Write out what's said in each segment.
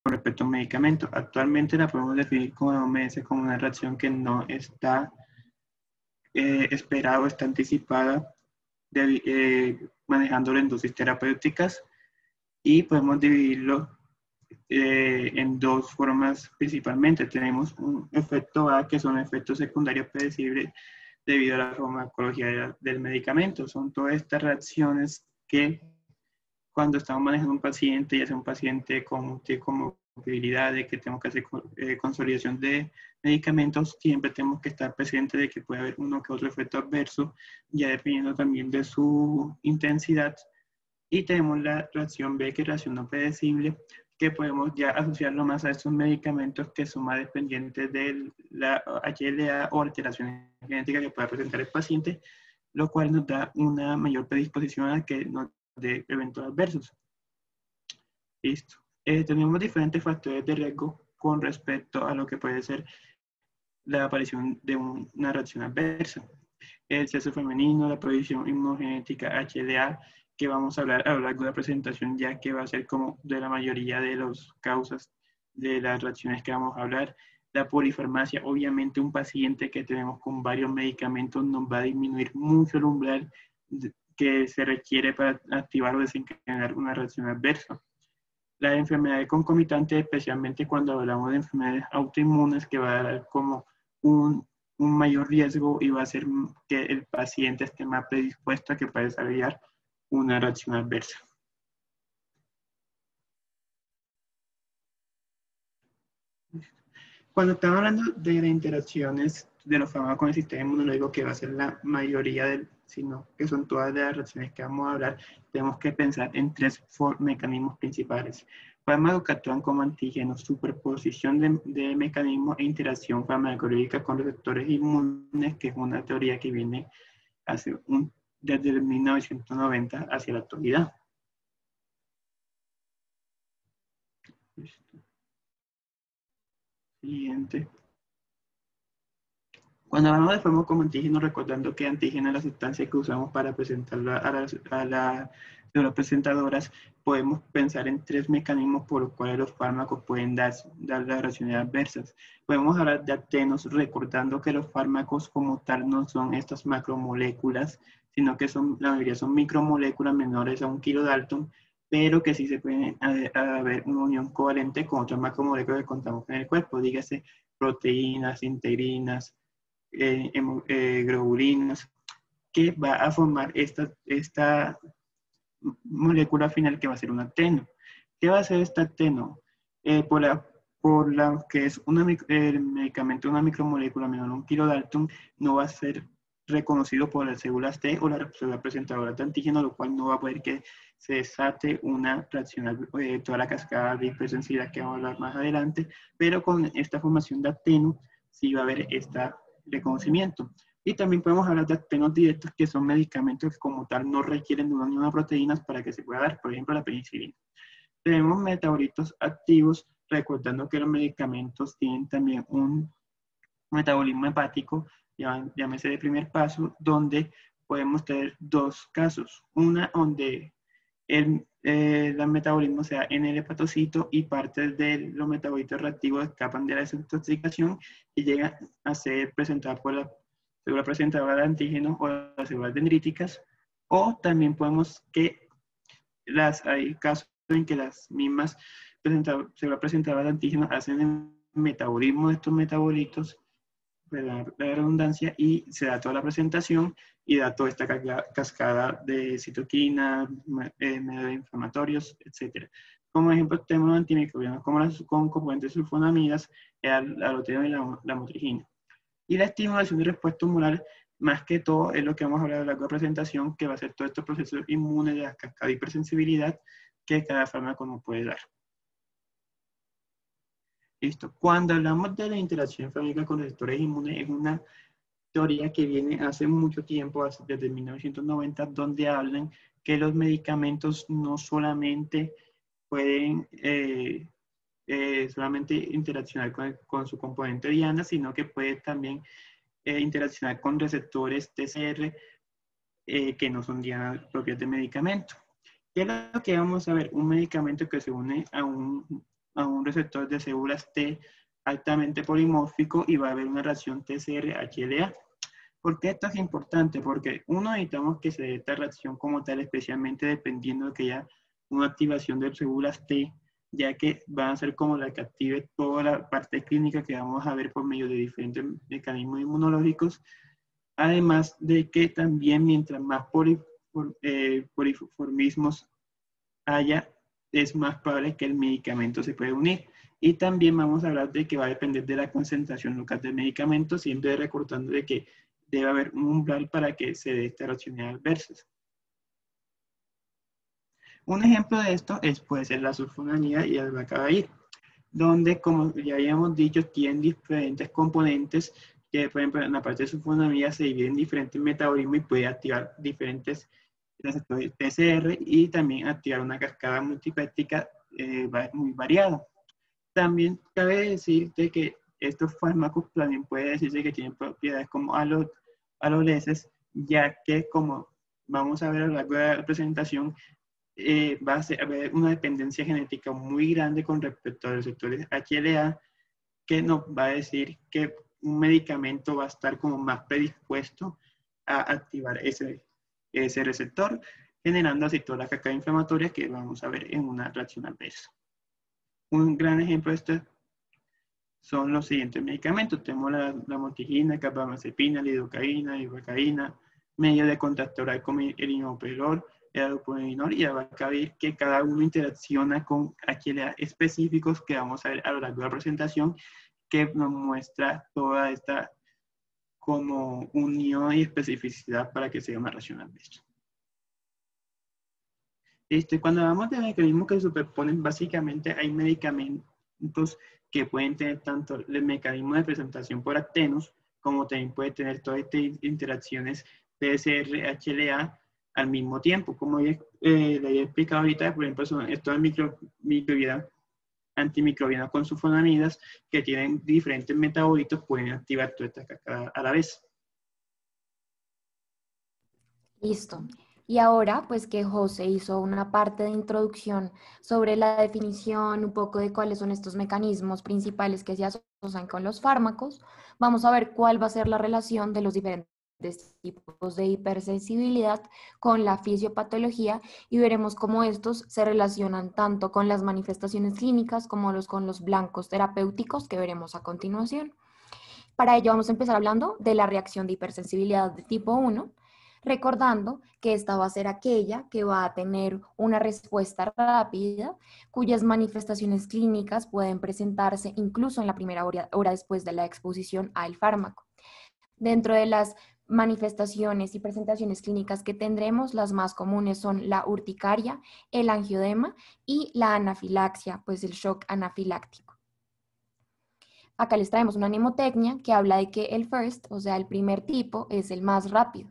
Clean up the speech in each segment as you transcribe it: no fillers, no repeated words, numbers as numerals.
con respecto a un medicamento. Actualmente la podemos definir como OMS como una reacción que no está esperada o está anticipada manejándolo en dosis terapéuticas, y podemos dividirlo en dos formas principalmente. Tenemos un efecto A, que son efectos secundarios predecibles debido a la farmacología del medicamento. Son todas estas reacciones que cuando estamos manejando un paciente, ya sea un paciente con multicomorbilidades, que tenemos que hacer consolidación de medicamentos, siempre tenemos que estar presentes de que puede haber uno que otro efecto adverso, ya dependiendo también de su intensidad. Y tenemos la reacción B, que es reacción no predecible, que podemos ya asociarlo más a estos medicamentos que son más dependientes de la HLA o alteraciones genéticas que pueda presentar el paciente, lo cual nos da una mayor predisposición a que nos dé eventos adversos. Listo. Tenemos diferentes factores de riesgo con respecto a lo que puede ser la aparición de una reacción adversa. El sexo femenino, la predisposición inmunogenética HLA, que vamos a hablar a lo largo de la presentación, ya que va a ser como de la mayoría de las causas de las reacciones que vamos a hablar. La polifarmacia, obviamente un paciente que tenemos con varios medicamentos nos va a disminuir mucho el umbral que se requiere para activar o desencadenar una reacción adversa. Las enfermedades concomitantes, especialmente cuando hablamos de enfermedades autoinmunes, que va a dar como un mayor riesgo y va a hacer que el paciente esté más predispuesto a que pueda desarrollar una reacción adversa. Cuando estamos hablando de las interacciones de los fármacos con el sistema inmunológico, que va a ser la mayoría sino que son todas las reacciones que vamos a hablar, tenemos que pensar en tres mecanismos principales. Fármacos que actúan como antígenos, superposición de mecanismos e interacción farmacológica con receptores inmunes, que es una teoría que viene desde el 1990 hacia la actualidad. Siguiente. Cuando hablamos de fármacos como antígenos, recordando que antígeno es la sustancia que usamos para presentarla a las presentadoras, podemos pensar en tres mecanismos por los cuales los fármacos pueden dar las reacciones adversas. Podemos hablar de actenos, recordando que los fármacos como tal no son estas macromoléculas, sino que la mayoría son micromoléculas menores a 1 kilodalton, pero que sí se puede haber una unión covalente con otras macromoléculas que contamos en el cuerpo, dígase proteínas, integrinas, globulinas, que va a formar esta molécula final que va a ser un acteno. ¿Qué va a hacer este acteno? Por la que es el medicamento de una micromolécula menor a 1 kilodalton, no va a ser reconocido por las células T o la célula presentadora de antígeno, lo cual no va a poder que se desate una reacción, toda la cascada de hipersensibilidad que vamos a hablar más adelante, pero con esta formación de acteno sí va a haber esta reconocimiento. Y también podemos hablar de actenos directos, que son medicamentos que como tal no requieren de una unión a proteínas para que se pueda dar, por ejemplo, la penicilina. Tenemos metabolitos activos, recordando que los medicamentos tienen también un metabolismo hepático, llámese de primer paso, donde podemos tener dos casos. Una donde el metabolismo sea en el hepatocito y partes de los metabolitos reactivos escapan de la desintoxicación y llegan a ser presentadas por la célula presentadora de antígeno o las células dendríticas. O también podemos que hay casos en que las mismas células presentadoras de antígeno hacen el metabolismo de estos metabolitos, la redundancia, y se da toda la presentación y da toda esta cascada de citoquinas, mediadores inflamatorios, etc. Como ejemplo, tenemos antimicrobianos con componentes sulfonamidas, el aloteno y la motrigina. Y la estimulación de respuesta humoral, más que todo, es lo que vamos a hablar a lo largo de la presentación, que va a ser todos estos procesos inmunes de la cascada de hipersensibilidad que cada fármaco nos puede dar. Listo. Cuando hablamos de la interacción fármaca con receptores inmunes, es una teoría que viene hace mucho tiempo, desde 1990, donde hablan que los medicamentos no solamente pueden solamente interaccionar con su componente diana, sino que puede también interaccionar con receptores TCR que no son dianas propias de medicamento. ¿Qué es lo que vamos a ver? Un medicamento que se une a a un receptor de células T altamente polimórfico y va a haber una reacción TCR-HLA. ¿Por qué esto es importante? Porque uno, necesitamos que se dé esta reacción como tal, especialmente dependiendo de que haya una activación de células T, ya que van a ser como la que active toda la parte clínica que vamos a ver por medio de diferentes mecanismos inmunológicos. Además de que también mientras más poliformismos haya, es más probable que el medicamento se pueda unir. Y también vamos a hablar de que va a depender de la concentración local del medicamento, siempre recordando de que debe haber un umbral para que se dé estas reacciones adversas. Un ejemplo de esto puede ser la sulfonamida y el bacabáir, donde, como ya habíamos dicho, tienen diferentes componentes que, por ejemplo, en la parte de sulfonamida se dividen en diferentes metabolismos y puede activar diferentes receptores PCR y también activar una cascada multipéptica muy variada. También cabe decirte que estos fármacos también puede decirse que tienen propiedades como aloleses, ya que, como vamos a ver a lo largo de la presentación, va a haber una dependencia genética muy grande con respecto a los receptores HLA, que nos va a decir que un medicamento va a estar como más predispuesto a activar ese receptor, generando así toda la cascada inflamatoria que vamos a ver en una reacción adversa. Un gran ejemplo de esto son los siguientes medicamentos. Tenemos la motigina, carbamazepina, lidocaína, ibogaína, medio de contacto oral como el inoperol, el albuminol y el abacavir, que cada uno interacciona con HLA específicos que vamos a ver a lo largo de la presentación, que nos muestra toda esta como unión y especificidad para que sea una reacción adversa. Cuando hablamos de mecanismos que se superponen, básicamente hay medicamentos que pueden tener tanto el mecanismo de presentación por actenos, como también puede tener todas estas interacciones PCR-HLA al mismo tiempo. Como le había explicado ahorita, por ejemplo, son estos microbianos antimicrobianos con sulfonamidas que tienen diferentes metabolitos, pueden activar toda esta cascada a la vez. Listo. Y ahora, pues que José hizo una parte de introducción sobre la definición, un poco de cuáles son estos mecanismos principales que se asocian con los fármacos, vamos a ver cuál va a ser la relación de los diferentes tipos de hipersensibilidad con la fisiopatología y veremos cómo estos se relacionan tanto con las manifestaciones clínicas como con los blancos terapéuticos que veremos a continuación. Para ello vamos a empezar hablando de la reacción de hipersensibilidad de tipo 1, recordando que esta va a ser aquella que va a tener una respuesta rápida, cuyas manifestaciones clínicas pueden presentarse incluso en la primera hora después de la exposición al fármaco. Dentro de las manifestaciones y presentaciones clínicas que tendremos, las más comunes son la urticaria, el angiodema y la anafilaxia, pues el shock anafiláctico. Acá les traemos una mnemotecnia que habla de que el first, o sea, el primer tipo, es el más rápido.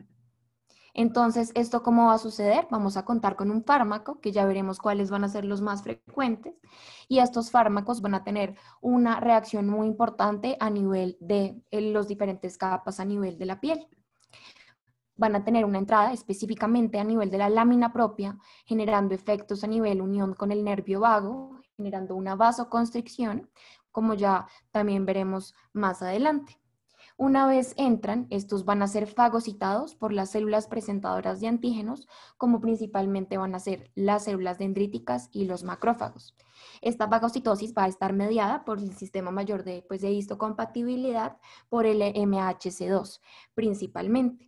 Entonces, ¿esto cómo va a suceder? Vamos a contar con un fármaco, que ya veremos cuáles van a ser los más frecuentes, y estos fármacos van a tener una reacción muy importante a nivel de los diferentes capas a nivel de la piel. Van a tener una entrada específicamente a nivel de la lámina propia, generando efectos a nivel unión con el nervio vago, generando una vasoconstricción, como ya también veremos más adelante. Una vez entran, estos van a ser fagocitados por las células presentadoras de antígenos, como principalmente van a ser las células dendríticas y los macrófagos. Esta fagocitosis va a estar mediada por el sistema mayor de histocompatibilidad, por el MHC2 principalmente.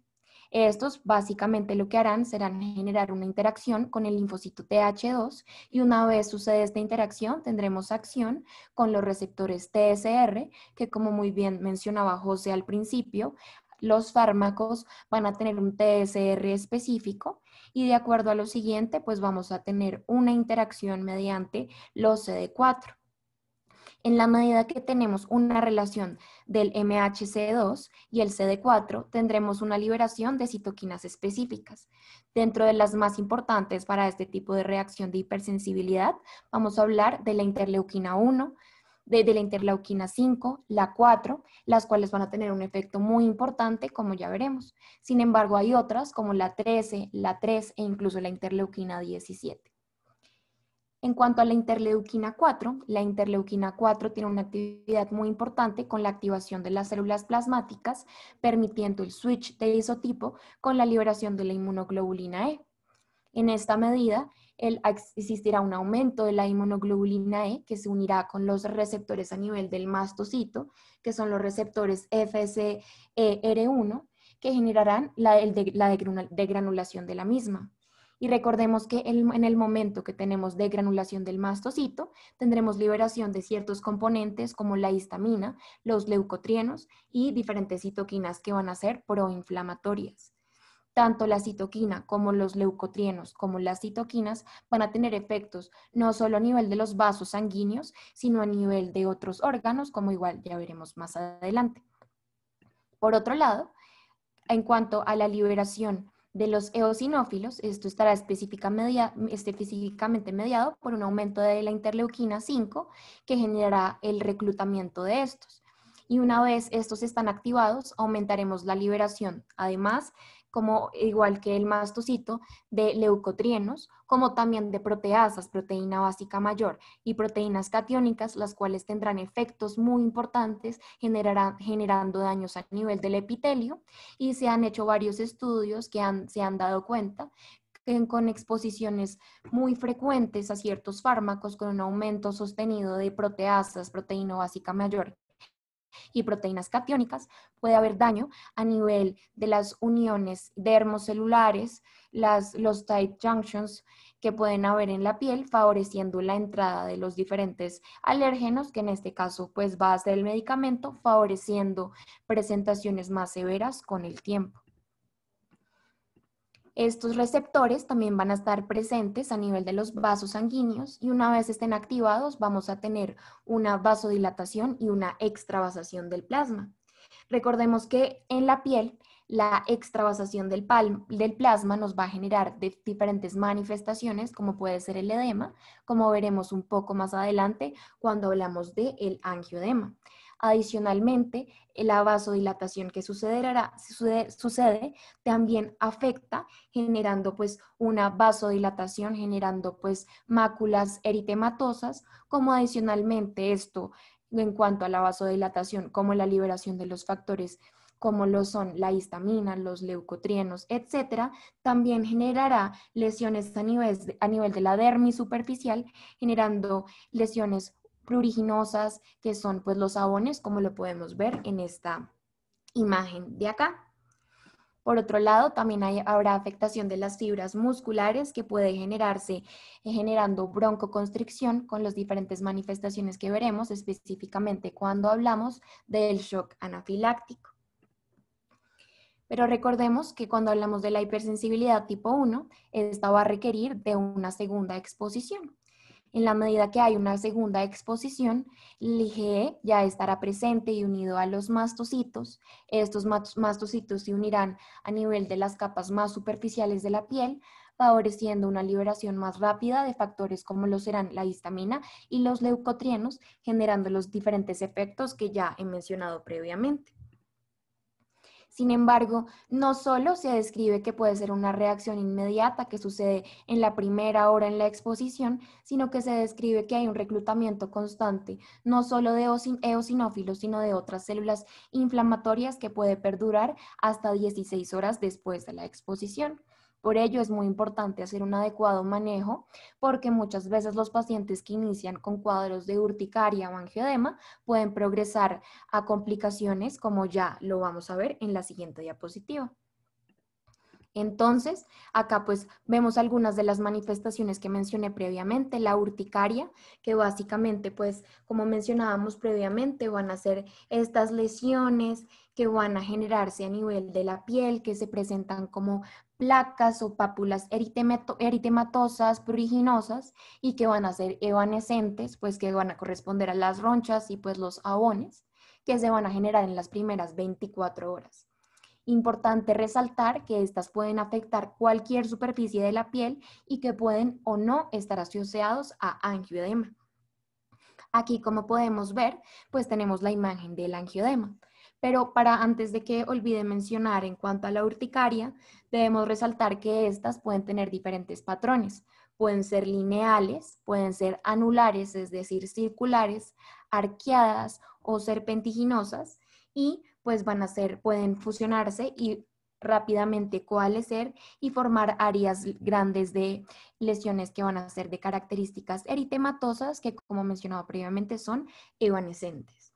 Estos básicamente lo que harán serán generar una interacción con el linfocito TH2 y una vez sucede esta interacción tendremos acción con los receptores TSR, que como muy bien mencionaba José al principio, los fármacos van a tener un TSR específico y de acuerdo a lo siguiente pues vamos a tener una interacción mediante los CD4. En la medida que tenemos una relación del MHC2 y el CD4, tendremos una liberación de citoquinas específicas. Dentro de las más importantes para este tipo de reacción de hipersensibilidad, vamos a hablar de la interleuquina 1, de la interleuquina 5, la 4, las cuales van a tener un efecto muy importante, como ya veremos. Sin embargo, hay otras como la 13, la 3 e incluso la interleuquina 17. En cuanto a la interleuquina 4 tiene una actividad muy importante con la activación de las células plasmáticas, permitiendo el switch de isotipo con la liberación de la inmunoglobulina E. En esta medida, existirá un aumento de la inmunoglobulina E que se unirá con los receptores a nivel del mastocito, que son los receptores FcER1, que generarán la degranulación de la misma. Y recordemos que en el momento que tenemos degranulación del mastocito, tendremos liberación de ciertos componentes como la histamina, los leucotrienos y diferentes citoquinas que van a ser proinflamatorias. Tanto la citoquina como los leucotrienos como las citoquinas van a tener efectos no solo a nivel de los vasos sanguíneos, sino a nivel de otros órganos, como igual ya veremos más adelante. Por otro lado, en cuanto a la liberación de los eosinófilos, esto estará específicamente mediado por un aumento de la interleuquina 5 que generará el reclutamiento de estos. Y una vez estos están activados, aumentaremos la liberación, además, como igual que el mastocito, de leucotrienos, como también de proteasas, proteína básica mayor, y proteínas catiónicas, las cuales tendrán efectos muy importantes, generando daños a nivel del epitelio, y se han hecho varios estudios que se han dado cuenta que con exposiciones muy frecuentes a ciertos fármacos con un aumento sostenido de proteasas, proteína básica mayor y proteínas catiónicas, puede haber daño a nivel de las uniones dermocelulares, los tight junctions que pueden haber en la piel, favoreciendo la entrada de los diferentes alérgenos, que en este caso pues va a ser el medicamento, favoreciendo presentaciones más severas con el tiempo. Estos receptores también van a estar presentes a nivel de los vasos sanguíneos y una vez estén activados vamos a tener una vasodilatación y una extravasación del plasma. Recordemos que en la piel la extravasación del plasma nos va a generar diferentes manifestaciones como puede ser el edema, como veremos un poco más adelante cuando hablamos del angioedema. Adicionalmente, la vasodilatación que sucede también afecta generando pues una vasodilatación, generando pues máculas eritematosas, como adicionalmente esto en cuanto a la vasodilatación, como la liberación de los factores como lo son la histamina, los leucotrienos, etcétera, también generará lesiones a nivel de la dermis superficial, generando lesiones pruriginosas, que son pues los sabones, como lo podemos ver en esta imagen de acá. Por otro lado, también habrá afectación de las fibras musculares que puede generarse generando broncoconstricción con las diferentes manifestaciones que veremos, específicamente cuando hablamos del shock anafiláctico. Pero recordemos que cuando hablamos de la hipersensibilidad tipo 1, esta va a requerir de una segunda exposición. En la medida que hay una segunda exposición, el IgE ya estará presente y unido a los mastocitos. Estos mastocitos se unirán a nivel de las capas más superficiales de la piel, favoreciendo una liberación más rápida de factores como lo serán la histamina y los leucotrienos, generando los diferentes efectos que ya he mencionado previamente. Sin embargo, no solo se describe que puede ser una reacción inmediata que sucede en la primera hora en la exposición, sino que se describe que hay un reclutamiento constante, no solo de eosinófilos, sino de otras células inflamatorias que puede perdurar hasta 16 horas después de la exposición. Por ello es muy importante hacer un adecuado manejo porque muchas veces los pacientes que inician con cuadros de urticaria o angioedema pueden progresar a complicaciones como ya lo vamos a ver en la siguiente diapositiva. Entonces, acá pues vemos algunas de las manifestaciones que mencioné previamente, la urticaria, que básicamente pues como mencionábamos previamente van a ser estas lesiones que van a generarse a nivel de la piel, que se presentan como placas o pápulas eritematosas, pruriginosas y que van a ser evanescentes, pues que van a corresponder a las ronchas y pues los abones que se van a generar en las primeras 24 horas. Importante resaltar que estas pueden afectar cualquier superficie de la piel y que pueden o no estar asociados a angioedema. Aquí, como podemos ver, pues tenemos la imagen del angioedema. Pero antes de que olvide mencionar en cuanto a la urticaria, debemos resaltar que estas pueden tener diferentes patrones. pueden ser lineales, pueden ser anulares, es decir, circulares, arqueadas o serpentiginosas, y pues pueden fusionarse y rápidamente coalescer y formar áreas grandes de lesiones que van a ser de características eritematosas que, como mencionaba previamente, son evanescentes.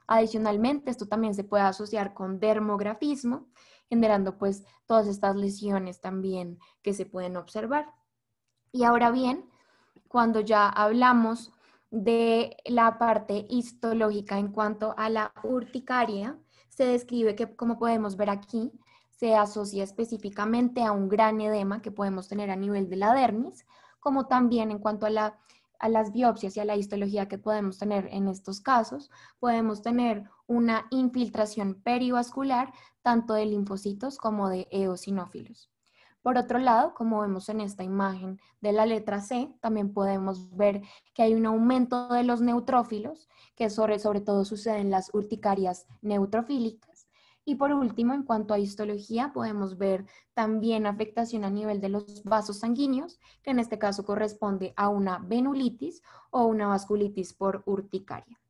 Adicionalmente, esto también se puede asociar con dermografismo, generando pues todas estas lesiones también que se pueden observar. Y ahora bien, cuando ya hablamos de la parte histológica en cuanto a la urticaria, se describe que, como podemos ver aquí, se asocia específicamente a un gran edema que podemos tener a nivel de la dermis, como también en cuanto a las biopsias y a la histología que podemos tener en estos casos, podemos tener una infiltración perivascular tanto de linfocitos como de eosinófilos. Por otro lado, como vemos en esta imagen de la letra C, también podemos ver que hay un aumento de los neutrófilos, que sobre todo sucede en las urticarias neutrofílicas. Y por último, en cuanto a histología, podemos ver también afectación a nivel de los vasos sanguíneos, que en este caso corresponde a una venulitis o una vasculitis por urticaria.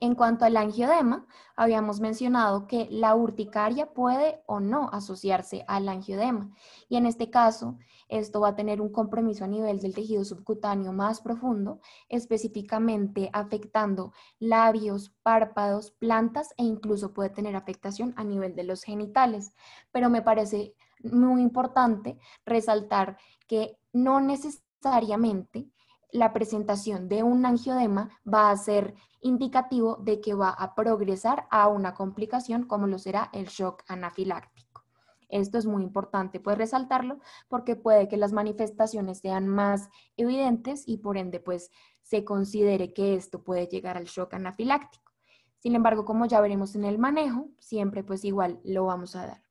En cuanto al angioedema, habíamos mencionado que la urticaria puede o no asociarse al angioedema, y en este caso esto va a tener un compromiso a nivel del tejido subcutáneo más profundo, específicamente afectando labios, párpados, plantas e incluso puede tener afectación a nivel de los genitales. Pero me parece muy importante resaltar que no necesariamente la presentación de un angioedema va a ser indicativo de que va a progresar a una complicación como lo será el shock anafiláctico. Esto es muy importante, pues resaltarlo, porque puede que las manifestaciones sean más evidentes y por ende pues se considere que esto puede llegar al shock anafiláctico. Sin embargo, como ya veremos en el manejo, siempre pues igual lo vamos a dar.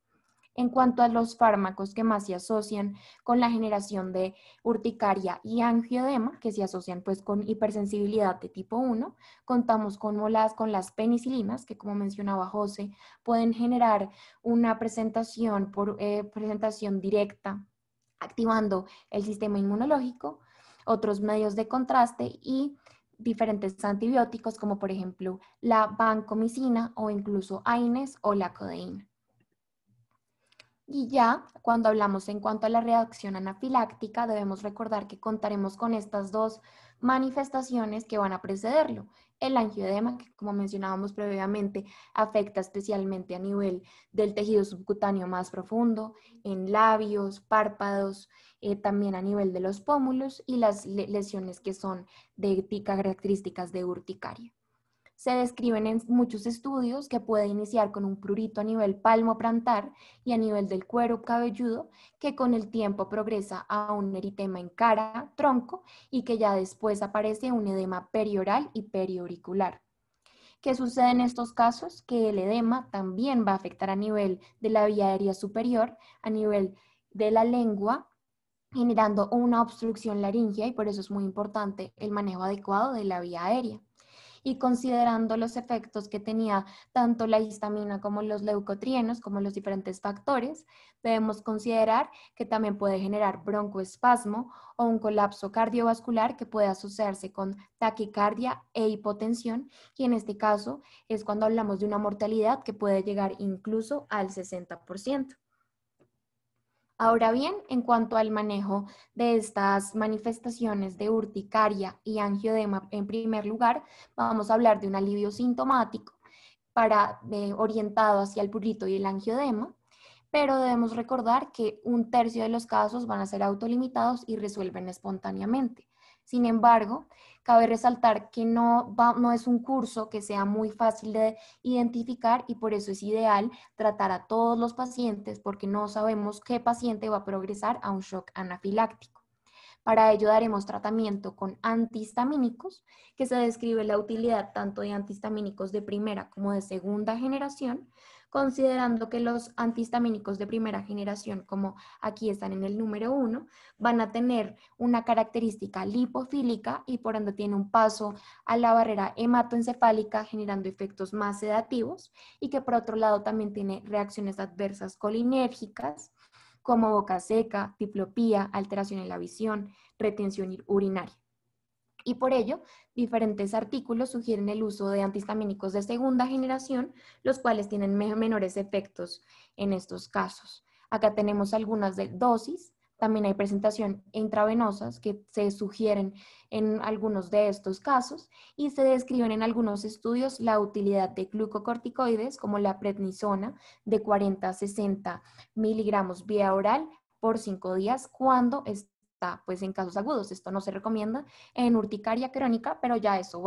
En cuanto a los fármacos que más se asocian con la generación de urticaria y angioedema, que se asocian pues con hipersensibilidad de tipo 1, contamos con las penicilinas, que como mencionaba José, pueden generar una presentación por presentación directa, activando el sistema inmunológico, otros medios de contraste y diferentes antibióticos como por ejemplo la vancomicina o incluso AINES o la codeína. Y ya, cuando hablamos en cuanto a la reacción anafiláctica, debemos recordar que contaremos con estas dos manifestaciones que van a precederlo. El angioedema, que como mencionábamos previamente, afecta especialmente a nivel del tejido subcutáneo más profundo, en labios, párpados, también a nivel de los pómulos y las lesiones que son de características de urticaria. Se describen en muchos estudios que puede iniciar con un prurito a nivel palmoplantar y a nivel del cuero cabelludo, que con el tiempo progresa a un eritema en cara, tronco, y que ya después aparece un edema perioral y periauricular. ¿Qué sucede en estos casos? Que el edema también va a afectar a nivel de la vía aérea superior, a nivel de la lengua, generando una obstrucción laringea, y por eso es muy importante el manejo adecuado de la vía aérea. Y considerando los efectos que tenía tanto la histamina como los leucotrienos, como los diferentes factores, debemos considerar que también puede generar broncoespasmo o un colapso cardiovascular que puede asociarse con taquicardia e hipotensión, y en este caso es cuando hablamos de una mortalidad que puede llegar incluso al 60%. Ahora bien, en cuanto al manejo de estas manifestaciones de urticaria y angioedema, en primer lugar, vamos a hablar de un alivio sintomático orientado hacia el prurito y el angioedema, pero debemos recordar que 1/3 de los casos van a ser autolimitados y resuelven espontáneamente. Sin embargo, cabe resaltar que no es un curso que sea muy fácil de identificar, y por eso es ideal tratar a todos los pacientes, porque no sabemos qué paciente va a progresar a un shock anafiláctico. Para ello daremos tratamiento con antihistamínicos, que se describe la utilidad tanto de antihistamínicos de primera como de segunda generación, considerando que los antihistamínicos de primera generación, como aquí están en el número 1, van a tener una característica lipofílica y por ende tiene un paso a la barrera hematoencefálica, generando efectos más sedativos, y que por otro lado también tiene reacciones adversas colinérgicas, como boca seca, diplopía, alteración en la visión, retención urinaria. Y por ello, diferentes artículos sugieren el uso de antihistamínicos de segunda generación, los cuales tienen menores efectos en estos casos. Acá tenemos algunas de dosis, también hay presentación intravenosas que se sugieren en algunos de estos casos y se describen en algunos estudios la utilidad de glucocorticoides como la prednisona de 40 a 60 miligramos vía oral por 5 días cuando está pues en casos agudos. Esto no se recomienda en urticaria crónica, pero ya eso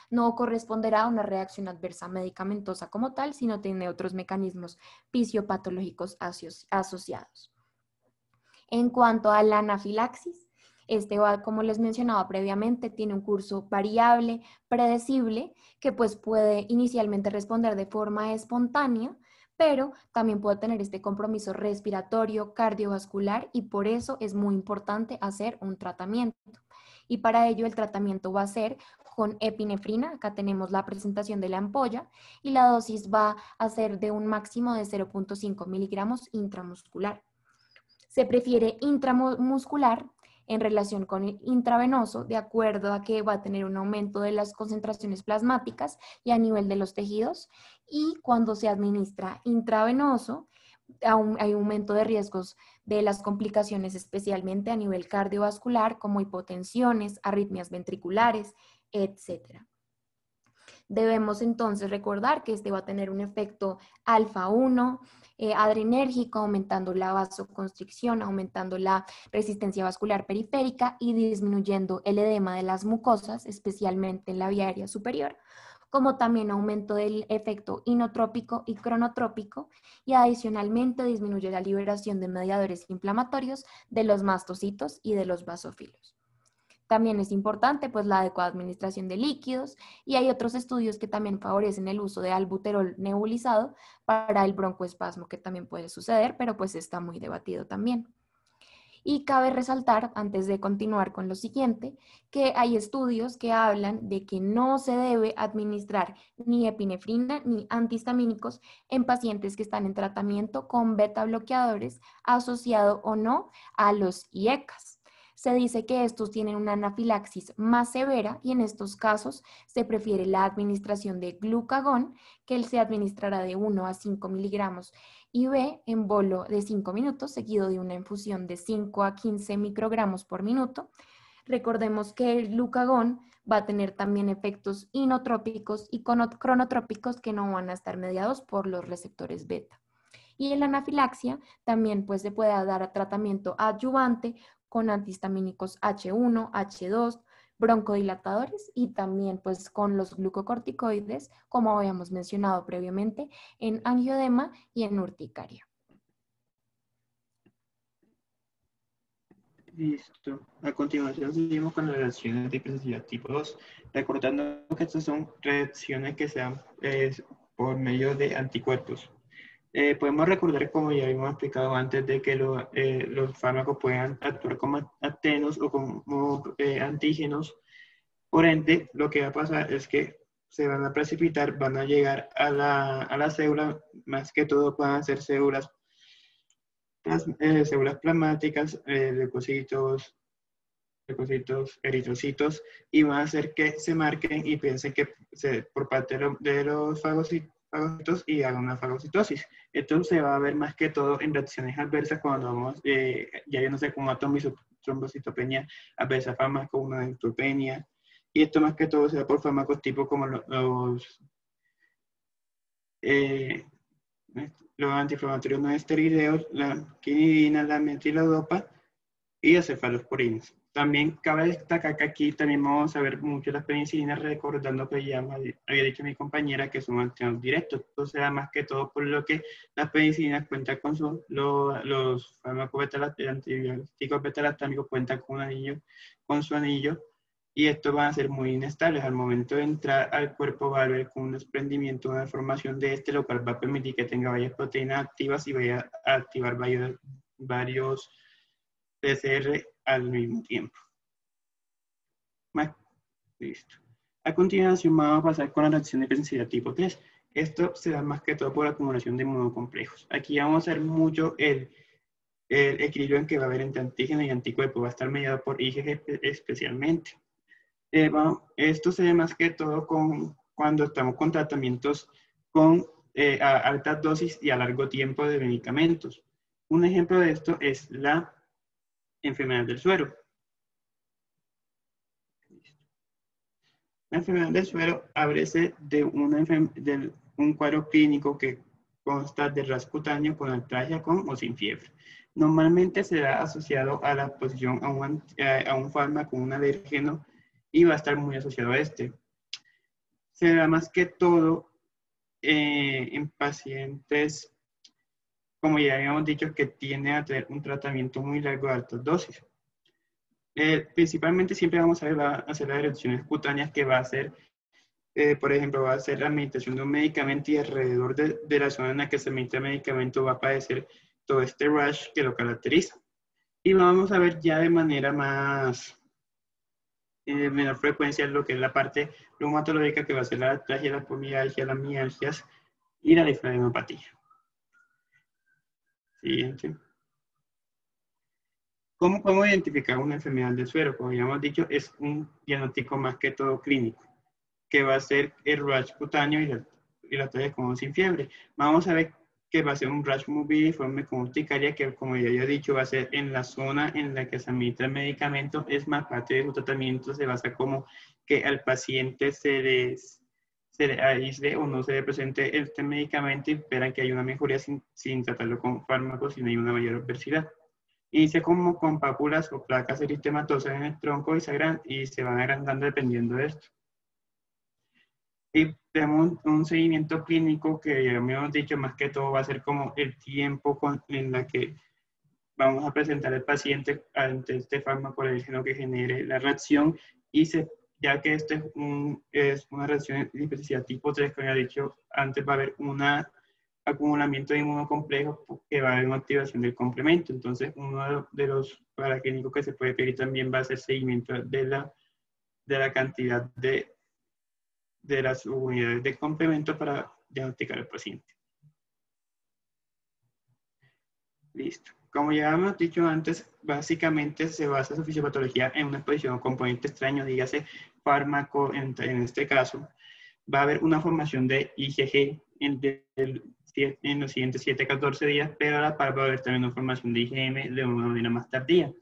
no corresponderá a una reacción adversa medicamentosa como tal, sino tiene otros mecanismos fisiopatológicos asociados. En cuanto a la anafilaxis, como les mencionaba previamente, tiene un curso variable, predecible, que pues puede inicialmente responder de forma espontánea, pero también puede tener este compromiso respiratorio, cardiovascular, y por eso es muy importante hacer un tratamiento. Y para ello el tratamiento va a ser con epinefrina, acá tenemos la presentación de la ampolla, y la dosis va a ser de un máximo de 0.5 miligramos intramuscular. Se prefiere intramuscular en relación con el intravenoso, de acuerdo a que va a tener un aumento de las concentraciones plasmáticas y a nivel de los tejidos. Y cuando se administra intravenoso, hay un aumento de riesgos de las complicaciones, especialmente a nivel cardiovascular, como hipotensiones, arritmias ventriculares, etc. Debemos entonces recordar que este va a tener un efecto alfa-1, adrenérgico, aumentando la vasoconstricción, aumentando la resistencia vascular periférica y disminuyendo el edema de las mucosas, especialmente en la vía aérea superior, como también aumento del efecto inotrópico y cronotrópico, y adicionalmente disminuye la liberación de mediadores inflamatorios de los mastocitos y de los basófilos. También es importante pues la adecuada administración de líquidos, y hay otros estudios que también favorecen el uso de albuterol nebulizado para el broncoespasmo, que también puede suceder, pero pues está muy debatido también. Y cabe resaltar, antes de continuar con lo siguiente, que hay estudios que hablan de que no se debe administrar ni epinefrina ni antihistamínicos en pacientes que están en tratamiento con beta bloqueadores asociado o no a los IECAS. Se dice que estos tienen una anafilaxis más severa y en estos casos se prefiere la administración de glucagón, que él se administrará de 1 a 5 miligramos IV en bolo de 5 minutos, seguido de una infusión de 5 a 15 microgramos por minuto. Recordemos que el glucagón va a tener también efectos inotrópicos y cronotrópicos que no van a estar mediados por los receptores beta. Y en la anafilaxia también pues se puede dar tratamiento adyuvante con antihistamínicos H1, H2, broncodilatadores y también pues con los glucocorticoides, como habíamos mencionado previamente, en angioedema y en urticaria. Listo. A continuación seguimos con las reacciones de hipersensibilidad tipo 2, recordando que estas son reacciones que se dan por medio de anticuerpos. Podemos recordar, como ya habíamos explicado antes, de que los fármacos pueden actuar como atenos o como antígenos. Por ende, lo que va a pasar es que se van a precipitar, van a llegar a la célula, más que todo van ser células plasmáticas, leucocitos, eritrocitos, y van a hacer que se marquen y piensen que por parte de los fagocitos y hagan una fagocitosis. Esto se va a ver más que todo en reacciones adversas cuando vamos, ya yo no sé, como trombocitopenia adversa, fármacos como una neutropenia, y esto más que todo se da por fármacos tipo como los antiinflamatorios no esteroideos, la quinidina, la metilodopa y las cefalosporinas. También cabe destacar que aquí también vamos a ver mucho las penicilinas, recordando que ya había dicho mi compañera que son antígenos directos. Esto se da más que todo por lo que las penicilinas cuentan con los fármacos antibióticos beta-lactámicos cuentan con su anillo, y estos van a ser muy inestables. Al momento de entrar al cuerpo va a haber con un desprendimiento, una deformación de este, lo cual va a permitir que tenga varias proteínas activas y vaya a activar varios PCR al mismo tiempo. Listo. A continuación vamos a pasar con la reacción de hipersensibilidad tipo 3. Esto se da más que todo por la acumulación de inmunocomplejos. Aquí vamos a ver mucho El equilibrio en que va a haber entre antígeno y anticuerpo va a estar mediado por IgG especialmente. Esto se ve más que todo cuando estamos con tratamientos con a altas dosis y a largo tiempo de medicamentos. Un ejemplo de esto es la enfermedad del suero. La enfermedad del suero ábrese de un cuadro clínico que consta de ras cutáneo con artralgia con o sin fiebre. Normalmente será asociado a la exposición a un fármaco, un alérgeno, y va a estar muy asociado a este. Se da más que todo en pacientes, como ya habíamos dicho, que tienden a tener un tratamiento muy largo de altas dosis. Principalmente siempre vamos a hacer las erupciones cutáneas, que va a ser, por ejemplo, va a ser la administración de un medicamento, y alrededor de la zona en la que se administra el medicamento va a aparecer todo este rash que lo caracteriza. Y vamos a ver ya de manera más menor frecuencia lo que es la parte reumatológica, que va a ser la artralgia, la polimialgia, las mialgias y la linfadenopatía. Siguiente. ¿Cómo podemos identificar una enfermedad del suero? Como ya hemos dicho, es un diagnóstico más que todo clínico, que va a ser el rash cutáneo y la artralgia con o sin fiebre. Vamos a ver que va a ser un rash mubiforme con urticaria, que como ya he dicho, va a ser en la zona en la que se administra el medicamento. Es más, parte de su tratamiento se basa como que al paciente se le aísle o no se le presente este medicamento, y esperan que haya una mejoría sin tratarlo con fármacos, sin hay una mayor adversidad. Inicia como con pápulas o placas eritematosas en el tronco y se van agrandando dependiendo de esto. Y tenemos un seguimiento clínico que ya hemos dicho, más que todo va a ser como el tiempo en la que vamos a presentar al paciente ante este fármaco alérgeno que genere la reacción, y ya que este es una reacción de especificidad tipo 3, como ya he dicho antes, va a haber un acumulamiento de inmunocomplejo, que va a haber una activación del complemento. Entonces, uno de los paraclínicos que se puede pedir también va a ser seguimiento de la cantidad de las unidades de complemento para diagnosticar al paciente. Listo. Como ya hemos dicho antes, básicamente se basa su fisiopatología en una exposición a un componente extraño, dígase fármaco en este caso. Va a haber una formación de IgG en los siguientes 7 a 14 días, pero a la par va a haber también una formación de IgM de una manera más tardía.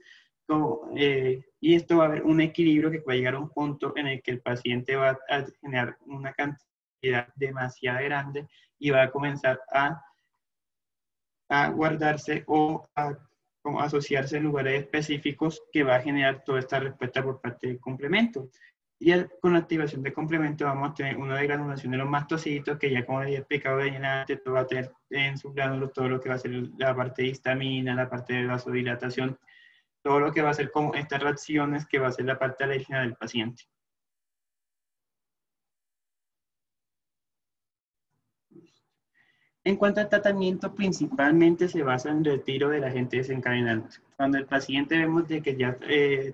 Y esto va a haber un equilibrio que va a llegar a un punto en el que el paciente va a generar una cantidad demasiado grande y va a comenzar a guardarse o a asociarse en lugares específicos, que va a generar toda esta respuesta por parte del complemento. Y con la activación de complemento vamos a tener una degranulación de los mastocitos, que ya como les he explicado antes, va a tener en sus glánulos todo lo que va a ser la parte de histamina, la parte de vasodilatación, todo lo que va a ser como estas reacciones que va a ser la parte alérgica del paciente. En cuanto al tratamiento, principalmente se basa en el retiro del agente desencadenante. Cuando el paciente vemos de que ya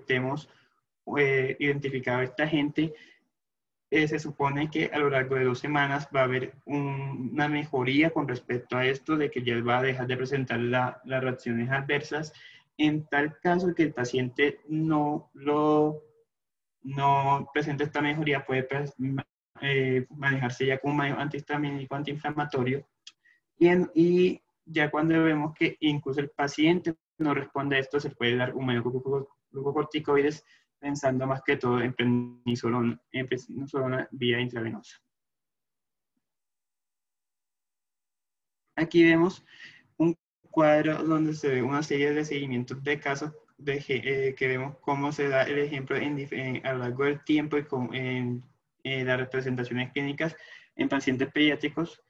tenemos identificado a esta agente, se supone que a lo largo de 2 semanas va a haber una mejoría con respecto a esto, de que ya va a dejar de presentar las reacciones adversas. En tal caso que el paciente no presente esta mejoría, puede manejarse ya con un manejo antihistamínico, antiinflamatorio. Y ya cuando vemos que incluso el paciente no responde a esto, se puede dar un manejo glucocorticoides, pensando más que todo en prednisolona vía intravenosa. Aquí vemos un cuadro donde se ve una serie de seguimientos de casos que vemos cómo se da el ejemplo a lo largo del tiempo y en las representaciones clínicas en pacientes pediátricos,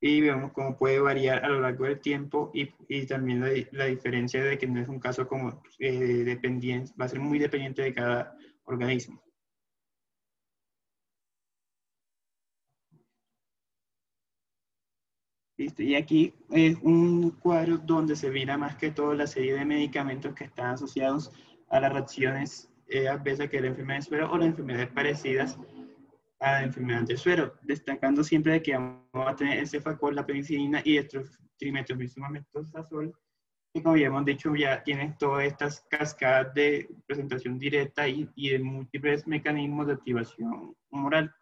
y vemos cómo puede variar a lo largo del tiempo, y también la diferencia de que no es un caso como dependiente, va a ser muy dependiente de cada organismo. ¿Listo? Y aquí es un cuadro donde se mira más que todo la serie de medicamentos que están asociados a las reacciones adversas, que es la enfermedad de suero o las enfermedades parecidas a la enfermedad del suero, destacando siempre de que vamos a tener el cefacol, la penicilina y el trimetilmetazol, que como habíamos dicho, ya tiene todas estas cascadas de presentación directa y de múltiples mecanismos de activación humoral.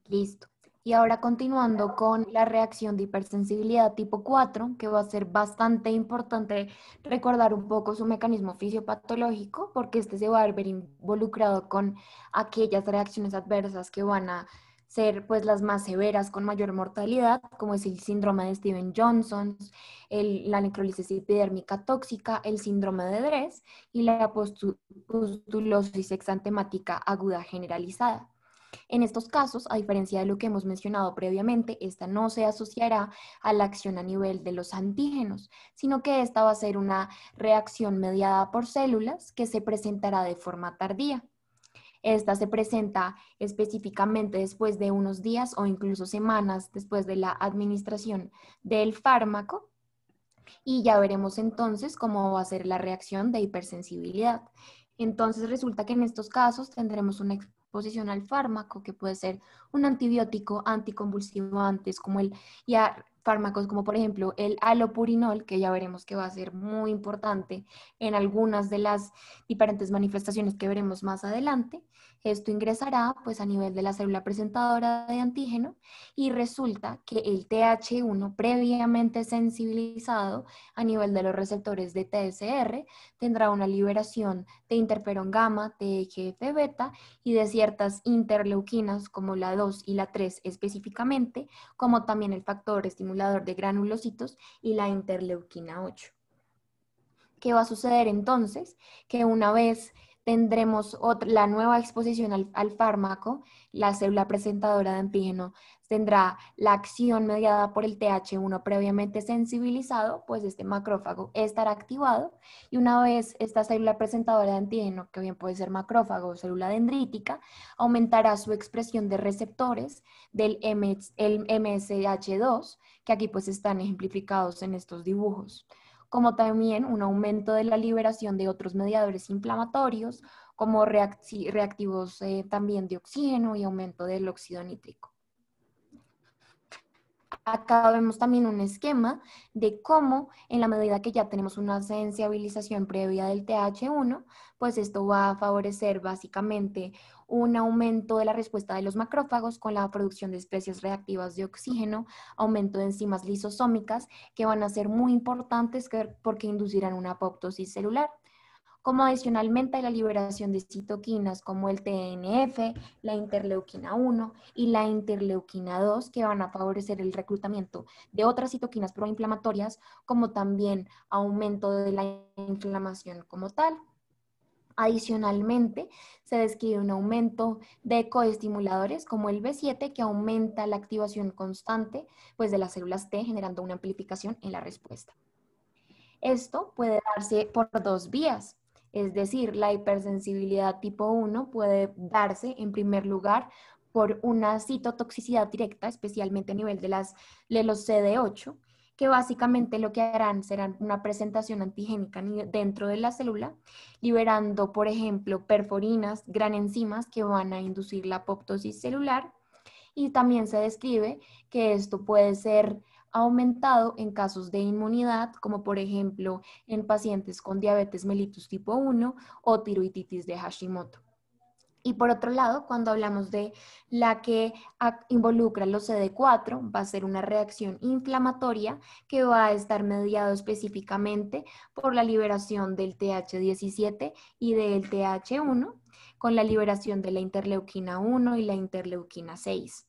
Listo. Y ahora continuando con la reacción de hipersensibilidad tipo 4, que va a ser bastante importante recordar un poco su mecanismo fisiopatológico, porque este se va a ver involucrado con aquellas reacciones adversas que van a ser pues las más severas con mayor mortalidad, como es el síndrome de Steven-Johnson, la necrólisis epidérmica tóxica, el síndrome de Dres y la pustulosis exantemática aguda generalizada. En estos casos, a diferencia de lo que hemos mencionado previamente, esta no se asociará a la acción a nivel de los antígenos, sino que esta va a ser una reacción mediada por células que se presentará de forma tardía. Esta se presenta específicamente después de unos días o incluso semanas después de la administración del fármaco y ya veremos entonces cómo va a ser la reacción de hipersensibilidad. Entonces resulta que en estos casos tendremos una exposición al fármaco que puede ser un antibiótico, anticonvulsivantes como y a fármacos como por ejemplo el alopurinol, que ya veremos que va a ser muy importante en algunas de las diferentes manifestaciones que veremos más adelante. Esto ingresará pues a nivel de la célula presentadora de antígeno y resulta que el TH1 previamente sensibilizado a nivel de los receptores de TSR tendrá una liberación de interferón gamma, TGF beta y de ciertas interleuquinas como la 2 y la 3 específicamente, como también el factor estimulador de granulocitos y la interleuquina 8. ¿Qué va a suceder entonces? Que una vez tendremos la nueva exposición al fármaco, la célula presentadora de antígeno tendrá la acción mediada por el TH1 previamente sensibilizado, pues este macrófago estará activado y una vez esta célula presentadora de antígeno, que bien puede ser macrófago o célula dendrítica, aumentará su expresión de receptores del el MSH2, que aquí pues están ejemplificados en estos dibujos, como también un aumento de la liberación de otros mediadores inflamatorios, como reactivos también de oxígeno y aumento del óxido nítrico. Acá vemos también un esquema de cómo, en la medida que ya tenemos una sensibilización previa del TH1, pues esto va a favorecer básicamente un aumento de la respuesta de los macrófagos con la producción de especies reactivas de oxígeno, aumento de enzimas lisosómicas que van a ser muy importantes porque inducirán una apoptosis celular, como adicionalmente la liberación de citoquinas como el TNF, la interleuquina 1 y la interleuquina 2, que van a favorecer el reclutamiento de otras citoquinas proinflamatorias, como también aumento de la inflamación como tal. Adicionalmente, se describe un aumento de coestimuladores como el B7 que aumenta la activación constante pues, de las células T, generando una amplificación en la respuesta. Esto puede darse por dos vías, es decir, la hipersensibilidad tipo 1 puede darse en primer lugar por una citotoxicidad directa, especialmente a nivel de los CD8, que básicamente lo que harán será una presentación antigénica dentro de la célula, liberando, por ejemplo, perforinas, gran enzimas que van a inducir la apoptosis celular, y también se describe que esto puede ser aumentado en casos de inmunidad, como por ejemplo en pacientes con diabetes mellitus tipo 1 o tiroiditis de Hashimoto. Y por otro lado, cuando hablamos de la que involucra los CD4, va a ser una reacción inflamatoria que va a estar mediado específicamente por la liberación del TH17 y del TH1, con la liberación de la interleuquina 1 y la interleuquina 6.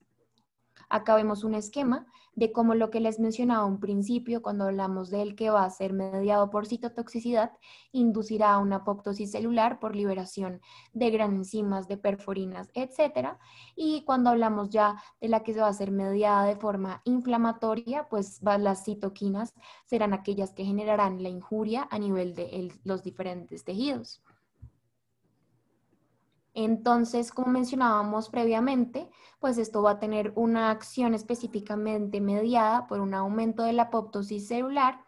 Acá vemos un esquema de cómo lo que les mencionaba un principio, cuando hablamos del que va a ser mediado por citotoxicidad, inducirá una apoptosis celular por liberación de gran enzimas, de perforinas, etc. Y cuando hablamos ya de la que se va a ser mediada de forma inflamatoria, pues las citoquinas serán aquellas que generarán la injuria a nivel de los diferentes tejidos. Entonces, como mencionábamos previamente, pues esto va a tener una acción específicamente mediada por un aumento de la apoptosis celular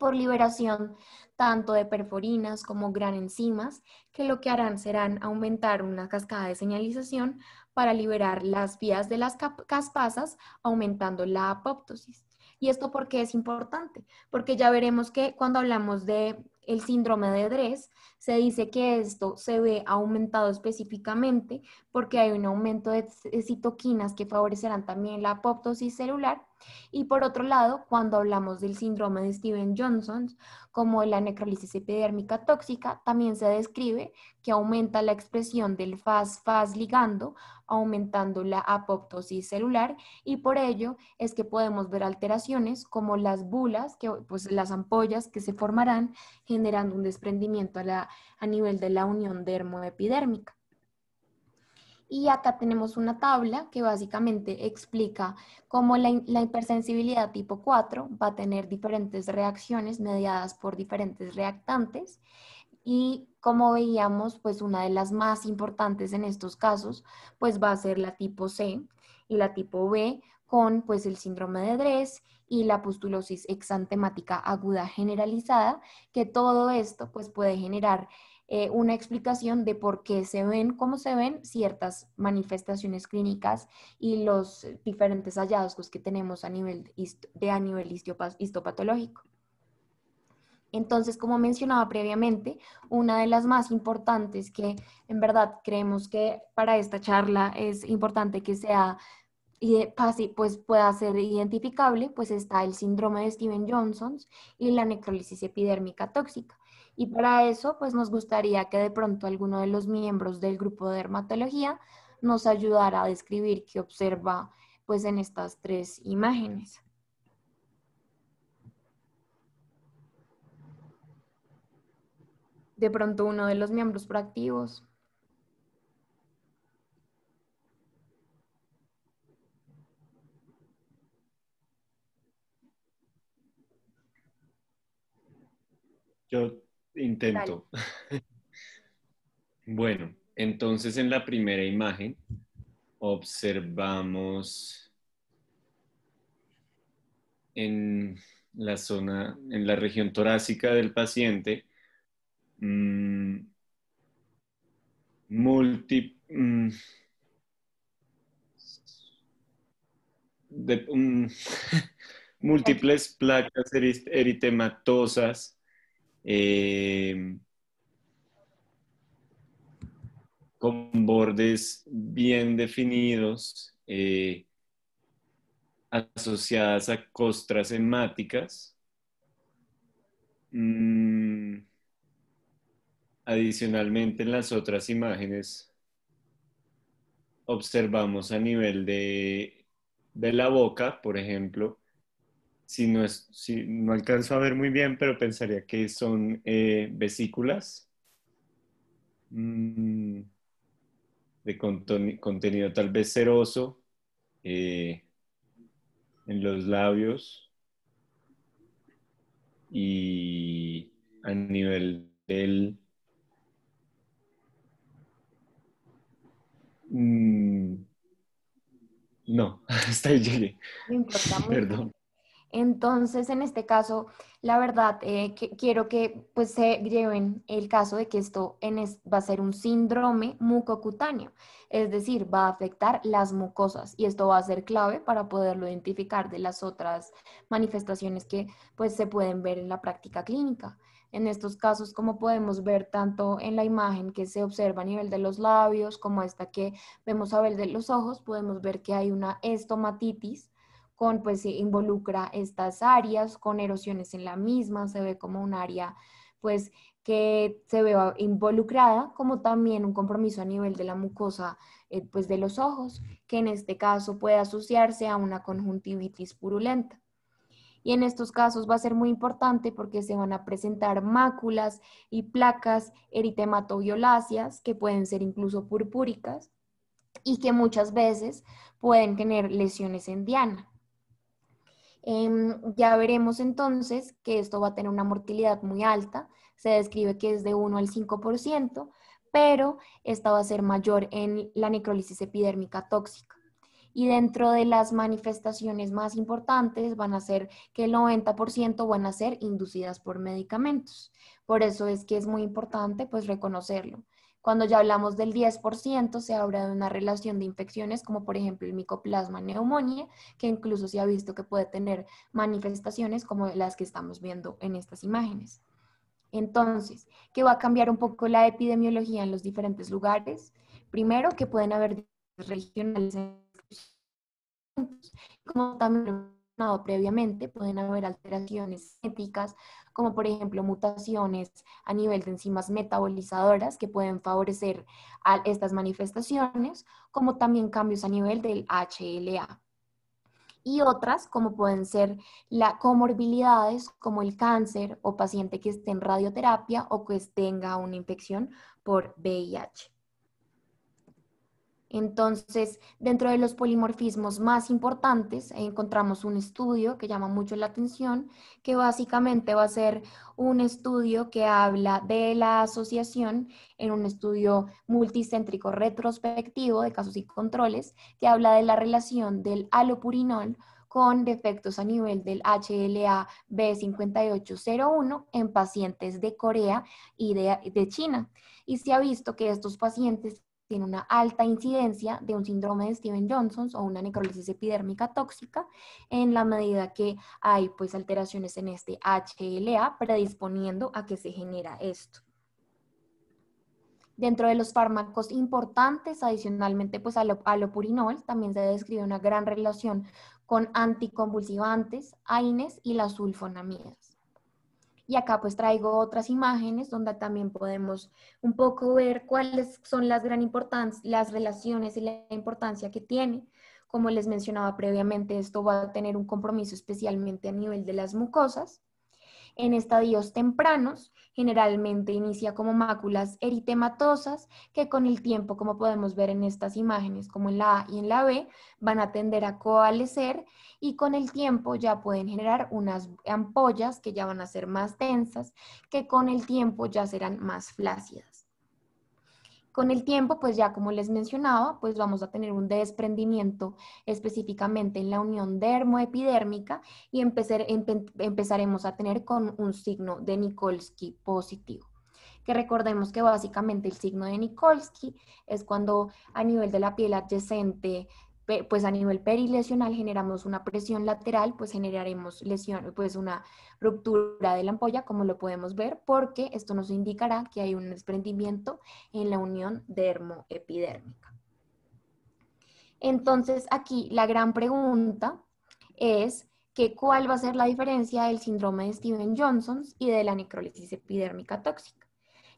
por liberación tanto de perforinas como gran enzimas, que lo que harán serán aumentar una cascada de señalización para liberar las vías de las caspasas, aumentando la apoptosis. ¿Y esto por qué es importante? Porque ya veremos que cuando hablamos de el síndrome de Dres, se dice que esto se ve aumentado específicamente porque hay un aumento de citoquinas que favorecerán también la apoptosis celular. Y por otro lado, cuando hablamos del síndrome de Steven-Johnson, como la necrólisis epidérmica tóxica, también se describe que aumenta la expresión del FAS-FAS ligando, aumentando la apoptosis celular, y por ello es que podemos ver alteraciones como las bulas, que, pues las ampollas que se formarán generando un desprendimiento a nivel de la unión dermoepidérmica. Y acá tenemos una tabla que básicamente explica cómo la hipersensibilidad tipo 4 va a tener diferentes reacciones mediadas por diferentes reactantes. Y como veíamos, pues una de las más importantes en estos casos, pues va a ser la tipo C y la tipo B con pues el síndrome de Dres y la pustulosis exantemática aguda generalizada, que todo esto pues puede generar una explicación de por qué se ven, cómo se ven ciertas manifestaciones clínicas y los diferentes hallazgos que tenemos a nivel histopatológico. Entonces, como mencionaba previamente, una de las más importantes que en verdad creemos que para esta charla es importante que sea pues pueda ser identificable, pues está el síndrome de Steven-Johnson y la necrólisis epidérmica tóxica. Y para eso, pues nos gustaría que de pronto alguno de los miembros del grupo de dermatología nos ayudara a describir qué observa pues en estas tres imágenes. De pronto uno de los miembros proactivos. Yo Dale. intento. Bueno, entonces en la primera imagen observamos en la zona, en la región torácica del paciente, multi, de, múltiples placas eritematosas, con bordes bien definidos, asociadas a costras hemáticas. Adicionalmente, en las otras imágenes observamos a nivel de la boca, por ejemplo, si no alcanzo a ver muy bien, pero pensaría que son vesículas de contenido tal vez ceroso en los labios y a nivel del... no, hasta ahí llegué. No importa, muy Perdón. bien. Entonces, en este caso, la verdad, quiero que pues se lleven el caso de que esto va a ser un síndrome mucocutáneo, es decir, va a afectar las mucosas y esto va a ser clave para poderlo identificar de las otras manifestaciones que pues se pueden ver en la práctica clínica. En estos casos, como podemos ver tanto en la imagen que se observa a nivel de los labios como esta que vemos a nivel de los ojos, podemos ver que hay una estomatitis con, pues se involucra estas áreas con erosiones en la misma, se ve como un área pues que se ve involucrada, como también un compromiso a nivel de la mucosa pues de los ojos, que en este caso puede asociarse a una conjuntivitis purulenta. Y en estos casos va a ser muy importante porque se van a presentar máculas y placas eritematoviolaceas que pueden ser incluso purpúricas y que muchas veces pueden tener lesiones en diana. Ya veremos entonces que esto va a tener una mortalidad muy alta, se describe que es de 1 al 5%, pero esta va a ser mayor en la necrólisis epidérmica tóxica. Y dentro de las manifestaciones más importantes van a ser que el 90% van a ser inducidas por medicamentos. Por eso es que es muy importante pues reconocerlo. Cuando ya hablamos del 10%, se habla de una relación de infecciones como por ejemplo el micoplasma neumonía, que incluso se ha visto que puede tener manifestaciones como las que estamos viendo en estas imágenes. Entonces, ¿qué va a cambiar un poco la epidemiología en los diferentes lugares? Primero, que pueden haber regionales, como también mencionado previamente, pueden haber alteraciones genéticas, como por ejemplo mutaciones a nivel de enzimas metabolizadoras que pueden favorecer a estas manifestaciones, como también cambios a nivel del HLA. Y otras, como pueden ser las comorbilidades, como el cáncer o paciente que esté en radioterapia o que tenga una infección por VIH. Entonces, dentro de los polimorfismos más importantes, encontramos un estudio que llama mucho la atención, que básicamente va a ser un estudio que habla de la asociación en un estudio multicéntrico retrospectivo de casos y controles, que habla de la relación del alopurinol con defectos a nivel del HLA B5801 en pacientes de Corea y de China. Y se ha visto que estos pacientes tiene una alta incidencia de un síndrome de Stevens-Johnson o una necrólisis epidérmica tóxica en la medida que hay pues alteraciones en este HLA predisponiendo a que se genera esto. Dentro de los fármacos importantes, adicionalmente pues alopurinol, también se describe una gran relación con anticonvulsivantes, AINES y las sulfonamidas. Y acá pues traigo otras imágenes donde también podemos un poco ver cuáles son las las relaciones y la importancia que tiene. Como les mencionaba previamente, esto va a tener un compromiso especialmente a nivel de las mucosas. En estadios tempranos, generalmente inicia como máculas eritematosas que con el tiempo, como podemos ver en estas imágenes, como en la A y en la B, van a tender a coalescer y con el tiempo ya pueden generar unas ampollas que ya van a ser más densas, que con el tiempo ya serán más flácidas. Con el tiempo, pues ya como les mencionaba, pues vamos a tener un desprendimiento específicamente en la unión dermoepidérmica y empezaremos a tener con un signo de Nikolsky positivo. Que recordemos que básicamente el signo de Nikolsky es cuando a nivel de la piel adyacente, pues a nivel perilesional generamos una presión lateral, pues generaremos lesión, pues una ruptura de la ampolla, como lo podemos ver, porque esto nos indicará que hay un desprendimiento en la unión dermoepidérmica. Entonces, aquí la gran pregunta es que cuál va a ser la diferencia del síndrome de Stevens-Johnson y de la necrólisis epidérmica tóxica.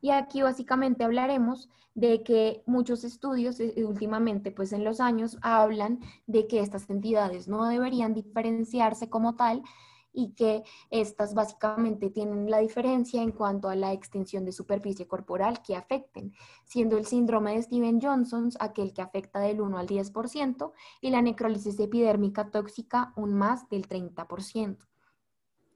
Y aquí básicamente hablaremos de que muchos estudios últimamente, pues en los años, hablan de que estas entidades no deberían diferenciarse como tal y que estas básicamente tienen la diferencia en cuanto a la extensión de superficie corporal que afecten, siendo el síndrome de Stevens-Johnson aquel que afecta del 1 al 10% y la necrólisis epidérmica tóxica un más del 30%.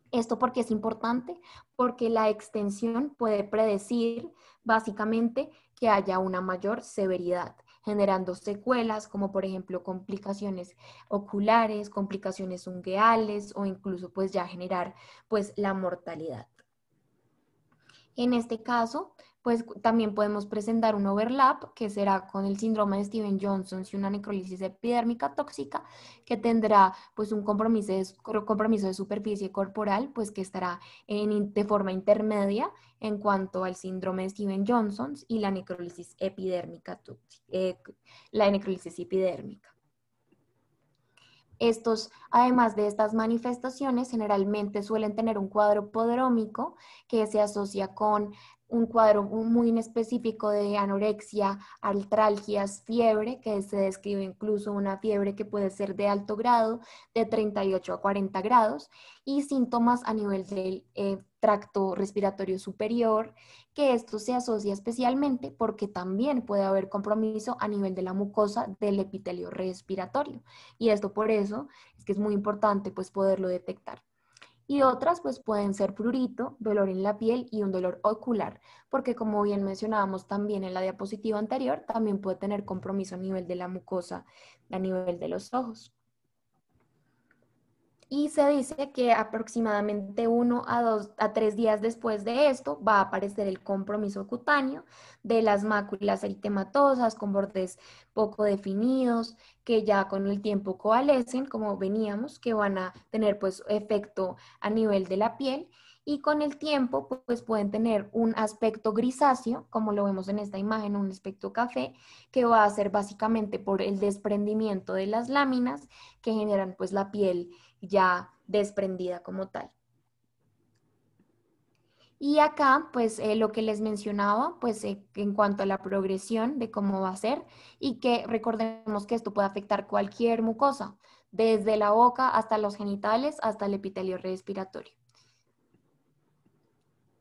¿Esto por qué es importante? Porque la extensión puede predecir básicamente que haya una mayor severidad, generando secuelas como por ejemplo complicaciones oculares, complicaciones ungueales o incluso pues ya generar pues la mortalidad. En este caso, pues también podemos presentar un overlap que será con el síndrome de Stevens-Johnson y una necrólisis epidérmica tóxica que tendrá pues un compromiso de superficie corporal pues que estará de forma intermedia en cuanto al síndrome de Stevens-Johnson y la necrólisis epidérmica Estos, además de estas manifestaciones, generalmente suelen tener un cuadro prodrómico que se asocia con un cuadro muy específico de anorexia, artralgias, fiebre, que se describe incluso una fiebre que puede ser de alto grado, de 38 a 40 grados, y síntomas a nivel del tracto respiratorio superior, que esto se asocia especialmente porque también puede haber compromiso a nivel de la mucosa del epitelio respiratorio. Y esto por eso es que es muy importante pues poderlo detectar. Y otras pues pueden ser prurito, dolor en la piel y un dolor ocular, porque como bien mencionábamos también en la diapositiva anterior, también puede tener compromiso a nivel de la mucosa, a nivel de los ojos. Y se dice que aproximadamente 1 a 3 días después de esto va a aparecer el compromiso cutáneo de las máculas eritematosas con bordes poco definidos, que ya con el tiempo coalescen, como veníamos, que van a tener pues efecto a nivel de la piel. Y con el tiempo, pues pueden tener un aspecto grisáceo, como lo vemos en esta imagen, un aspecto café, que va a ser básicamente por el desprendimiento de las láminas que generan pues la piel ya desprendida como tal. Y acá, pues lo que les mencionaba, pues en cuanto a la progresión de cómo va a ser y que recordemos que esto puede afectar cualquier mucosa, desde la boca hasta los genitales, hasta el epitelio respiratorio.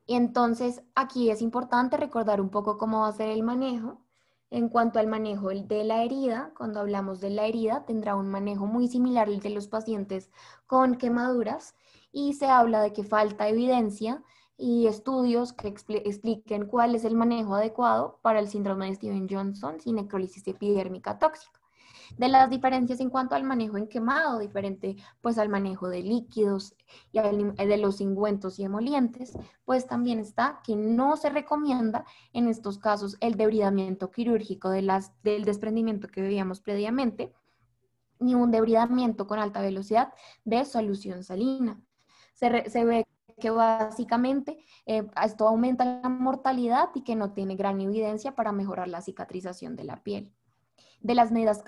Y entonces aquí es importante recordar un poco cómo va a ser el manejo. En cuanto al manejo de la herida, cuando hablamos de la herida, tendrá un manejo muy similar al de los pacientes con quemaduras y se habla de que falta evidencia y estudios que expliquen cuál es el manejo adecuado para el síndrome de Stevens-Johnson sin necrólisis epidérmica tóxica. De las diferencias en cuanto al manejo en quemado, diferente pues al manejo de líquidos y de los ungüentos y emolientes, pues también está que no se recomienda en estos casos el debridamiento quirúrgico del desprendimiento que veíamos previamente, ni un debridamiento con alta velocidad de solución salina. Se ve que básicamente esto aumenta la mortalidad y que no tiene gran evidencia para mejorar la cicatrización de la piel. De las medidas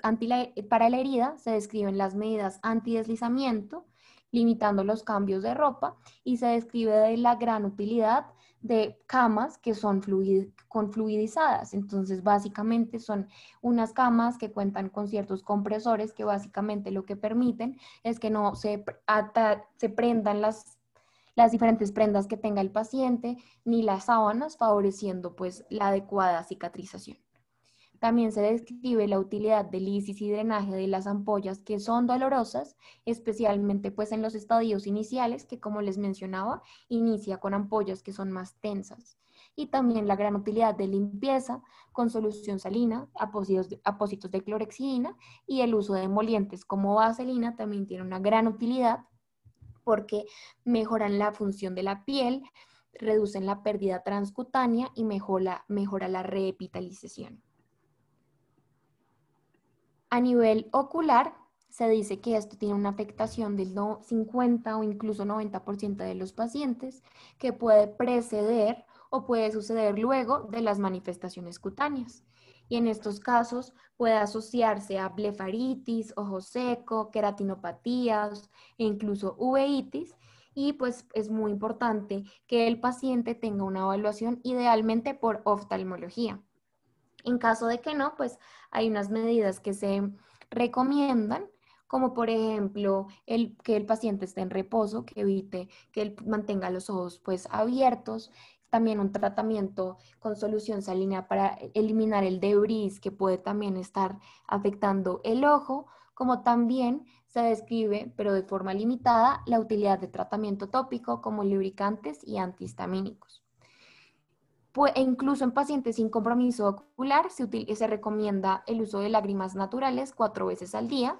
para la herida se describen las medidas antideslizamiento, limitando los cambios de ropa, y se describe de la gran utilidad de camas que son fluidizadas. Entonces, básicamente son unas camas que cuentan con ciertos compresores que básicamente lo que permiten es que no se prendan las diferentes prendas que tenga el paciente, ni las sábanas, favoreciendo pues la adecuada cicatrización. También se describe la utilidad de lisis y drenaje de las ampollas que son dolorosas, especialmente pues en los estadios iniciales, que como les mencionaba, inicia con ampollas que son más tensas. Y también la gran utilidad de limpieza con solución salina, apósitos de clorexidina y el uso de emolientes como vaselina también tiene una gran utilidad porque mejoran la función de la piel, reducen la pérdida transcutánea y mejora la reepitalización. A nivel ocular, se dice que esto tiene una afectación del 50 o incluso 90% de los pacientes que puede preceder o puede suceder luego de las manifestaciones cutáneas. Y en estos casos puede asociarse a blefaritis, ojo seco, queratinopatías e incluso uveitis. Y pues es muy importante que el paciente tenga una evaluación idealmente por oftalmología. En caso de que no, pues hay unas medidas que se recomiendan, como por ejemplo que el paciente esté en reposo, que evite que él mantenga los ojos pues abiertos, también un tratamiento con solución salina para eliminar el debris que puede también estar afectando el ojo, como también se describe, pero de forma limitada, la utilidad de tratamiento tópico como lubricantes y antihistamínicos. E incluso en pacientes sin compromiso ocular se recomienda el uso de lágrimas naturales 4 veces al día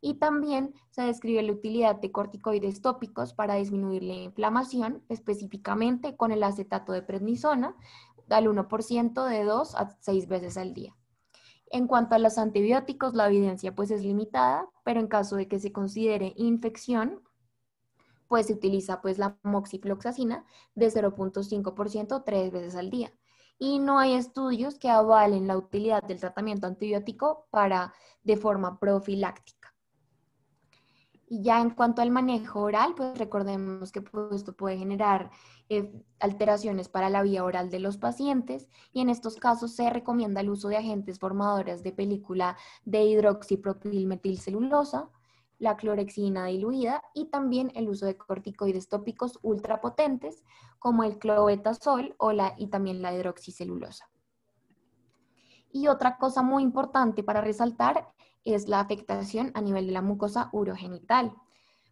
y también se describe la utilidad de corticoides tópicos para disminuir la inflamación, específicamente con el acetato de prednisona al 1% de 2 a 6 veces al día. En cuanto a los antibióticos, la evidencia pues es limitada, pero en caso de que se considere infección, pues se utiliza pues la moxifloxacina de 0.5% 3 veces al día. Y no hay estudios que avalen la utilidad del tratamiento antibiótico de forma profiláctica. Y ya en cuanto al manejo oral, pues recordemos que pues, esto puede generar alteraciones para la vía oral de los pacientes y en estos casos se recomienda el uso de agentes formadores de película de hidroxipropilmetilcelulosa, la clorexidina diluida y también el uso de corticoides tópicos ultrapotentes como el clobetasol y también la hidroxicelulosa. Y otra cosa muy importante para resaltar es la afectación a nivel de la mucosa urogenital,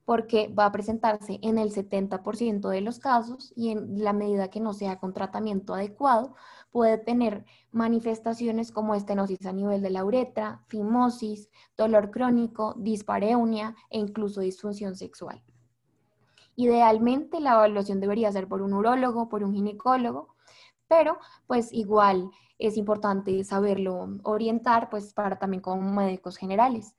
porque va a presentarse en el 70% de los casos y en la medida que no sea con tratamiento adecuado, puede tener manifestaciones como estenosis a nivel de la uretra, fimosis, dolor crónico, dispareunia e incluso disfunción sexual. Idealmente la evaluación debería ser por un urólogo, por un ginecólogo, pero pues igual es importante saberlo orientar pues para también como médicos generales.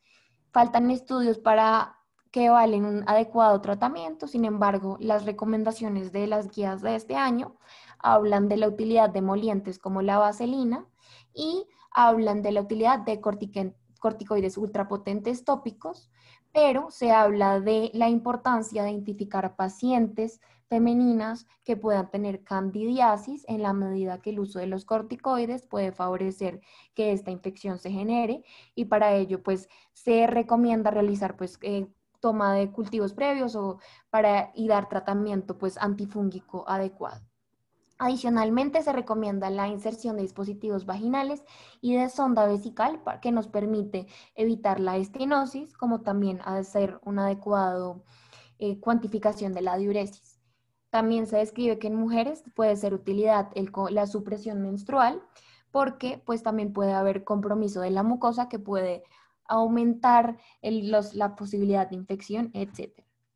Faltan estudios para que valen un adecuado tratamiento, sin embargo, las recomendaciones de las guías de este año hablan de la utilidad de emolientes como la vaselina y hablan de la utilidad de corticoides ultrapotentes tópicos, pero se habla de la importancia de identificar pacientes femeninas que puedan tener candidiasis en la medida que el uso de los corticoides puede favorecer que esta infección se genere y para ello pues se recomienda realizar pues toma de cultivos previos o y dar tratamiento pues antifúngico adecuado. Adicionalmente, se recomienda la inserción de dispositivos vaginales y de sonda vesical que nos permite evitar la estenosis, como también hacer una adecuada cuantificación de la diuresis. También se describe que en mujeres puede ser utilidad la supresión menstrual, porque pues también puede haber compromiso de la mucosa que puede aumentar la posibilidad de infección, etc.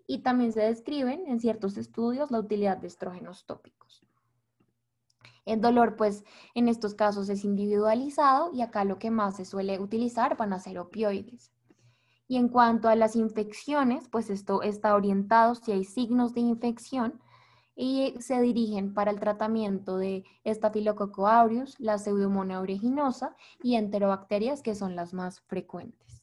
Y también se describen en ciertos estudios la utilidad de estrógenos tópicos. El dolor, pues, en estos casos es individualizado y acá lo que más se suele utilizar van a ser opioides. Y en cuanto a las infecciones, pues esto está orientado si hay signos de infección y se dirigen para el tratamiento de Staphylococcus aureus, la Pseudomonas aeruginosa y enterobacterias, que son las más frecuentes.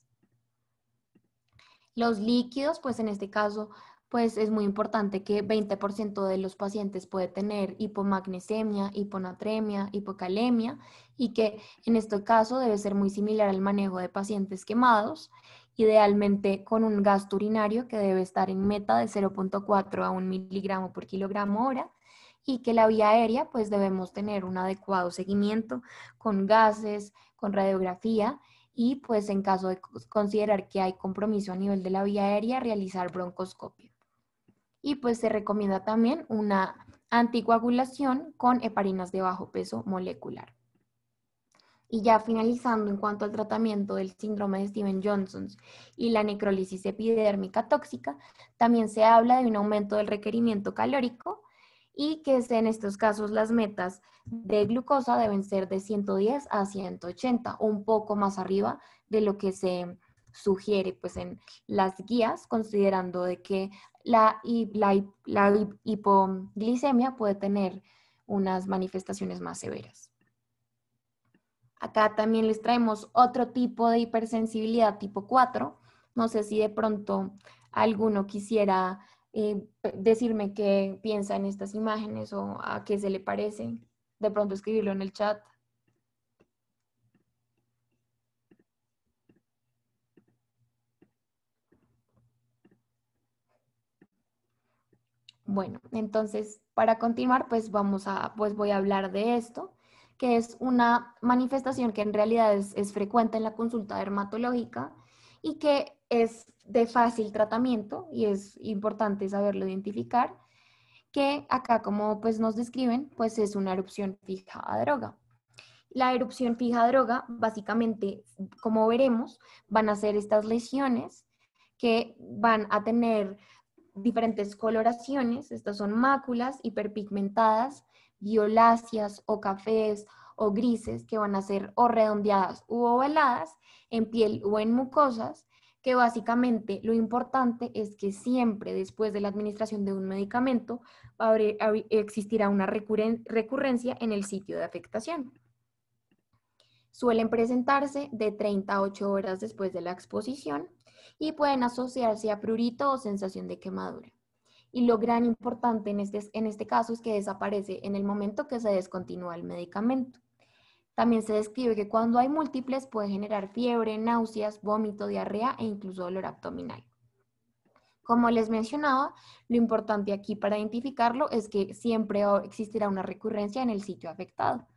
Los líquidos, pues en este caso, pues es muy importante que 20% de los pacientes puede tener hipomagnesemia, hiponatremia, hipocalemia y que en este caso debe ser muy similar al manejo de pacientes quemados, idealmente con un gasto urinario que debe estar en meta de 0.4 a 1 miligramo por kilogramo hora y que la vía aérea pues debemos tener un adecuado seguimiento con gases, con radiografía y pues en caso de considerar que hay compromiso a nivel de la vía aérea, realizar broncoscopio. Y pues se recomienda también una anticoagulación con heparinas de bajo peso molecular. Y ya finalizando en cuanto al tratamiento del síndrome de Stevens-Johnson y la necrólisis epidérmica tóxica, también se habla de un aumento del requerimiento calórico y que en estos casos las metas de glucosa deben ser de 110 a 180, un poco más arriba de lo que se sugiere pues en las guías, considerando de que la hipoglicemia puede tener unas manifestaciones más severas. Acá también les traemos otro tipo de hipersensibilidad tipo 4. No sé si de pronto alguno quisiera decirme qué piensa en estas imágenes o a qué se le parece. De pronto escribirlo en el chat. Bueno, entonces para continuar pues voy a hablar de esto, que es una manifestación que en realidad es frecuente en la consulta dermatológica y que es de fácil tratamiento y es importante saberlo identificar, que acá como pues nos describen, pues es una erupción fija a droga. La erupción fija a droga, básicamente, como veremos, van a ser estas lesiones que van a tener diferentes coloraciones. Estas son máculas hiperpigmentadas, violáceas o cafés o grises que van a ser o redondeadas u ovaladas en piel o en mucosas, que básicamente lo importante es que siempre después de la administración de un medicamento existirá una recurrencia en el sitio de afectación. Suelen presentarse de 30 a 8 horas después de la exposición y pueden asociarse a prurito o sensación de quemadura. Y lo gran importante en este caso es que desaparece en el momento que se descontinúa el medicamento. También se describe que cuando hay múltiples puede generar fiebre, náuseas, vómito, diarrea e incluso dolor abdominal. Como les mencionaba, lo importante aquí para identificarlo es que siempre existirá una recurrencia en el sitio afectado.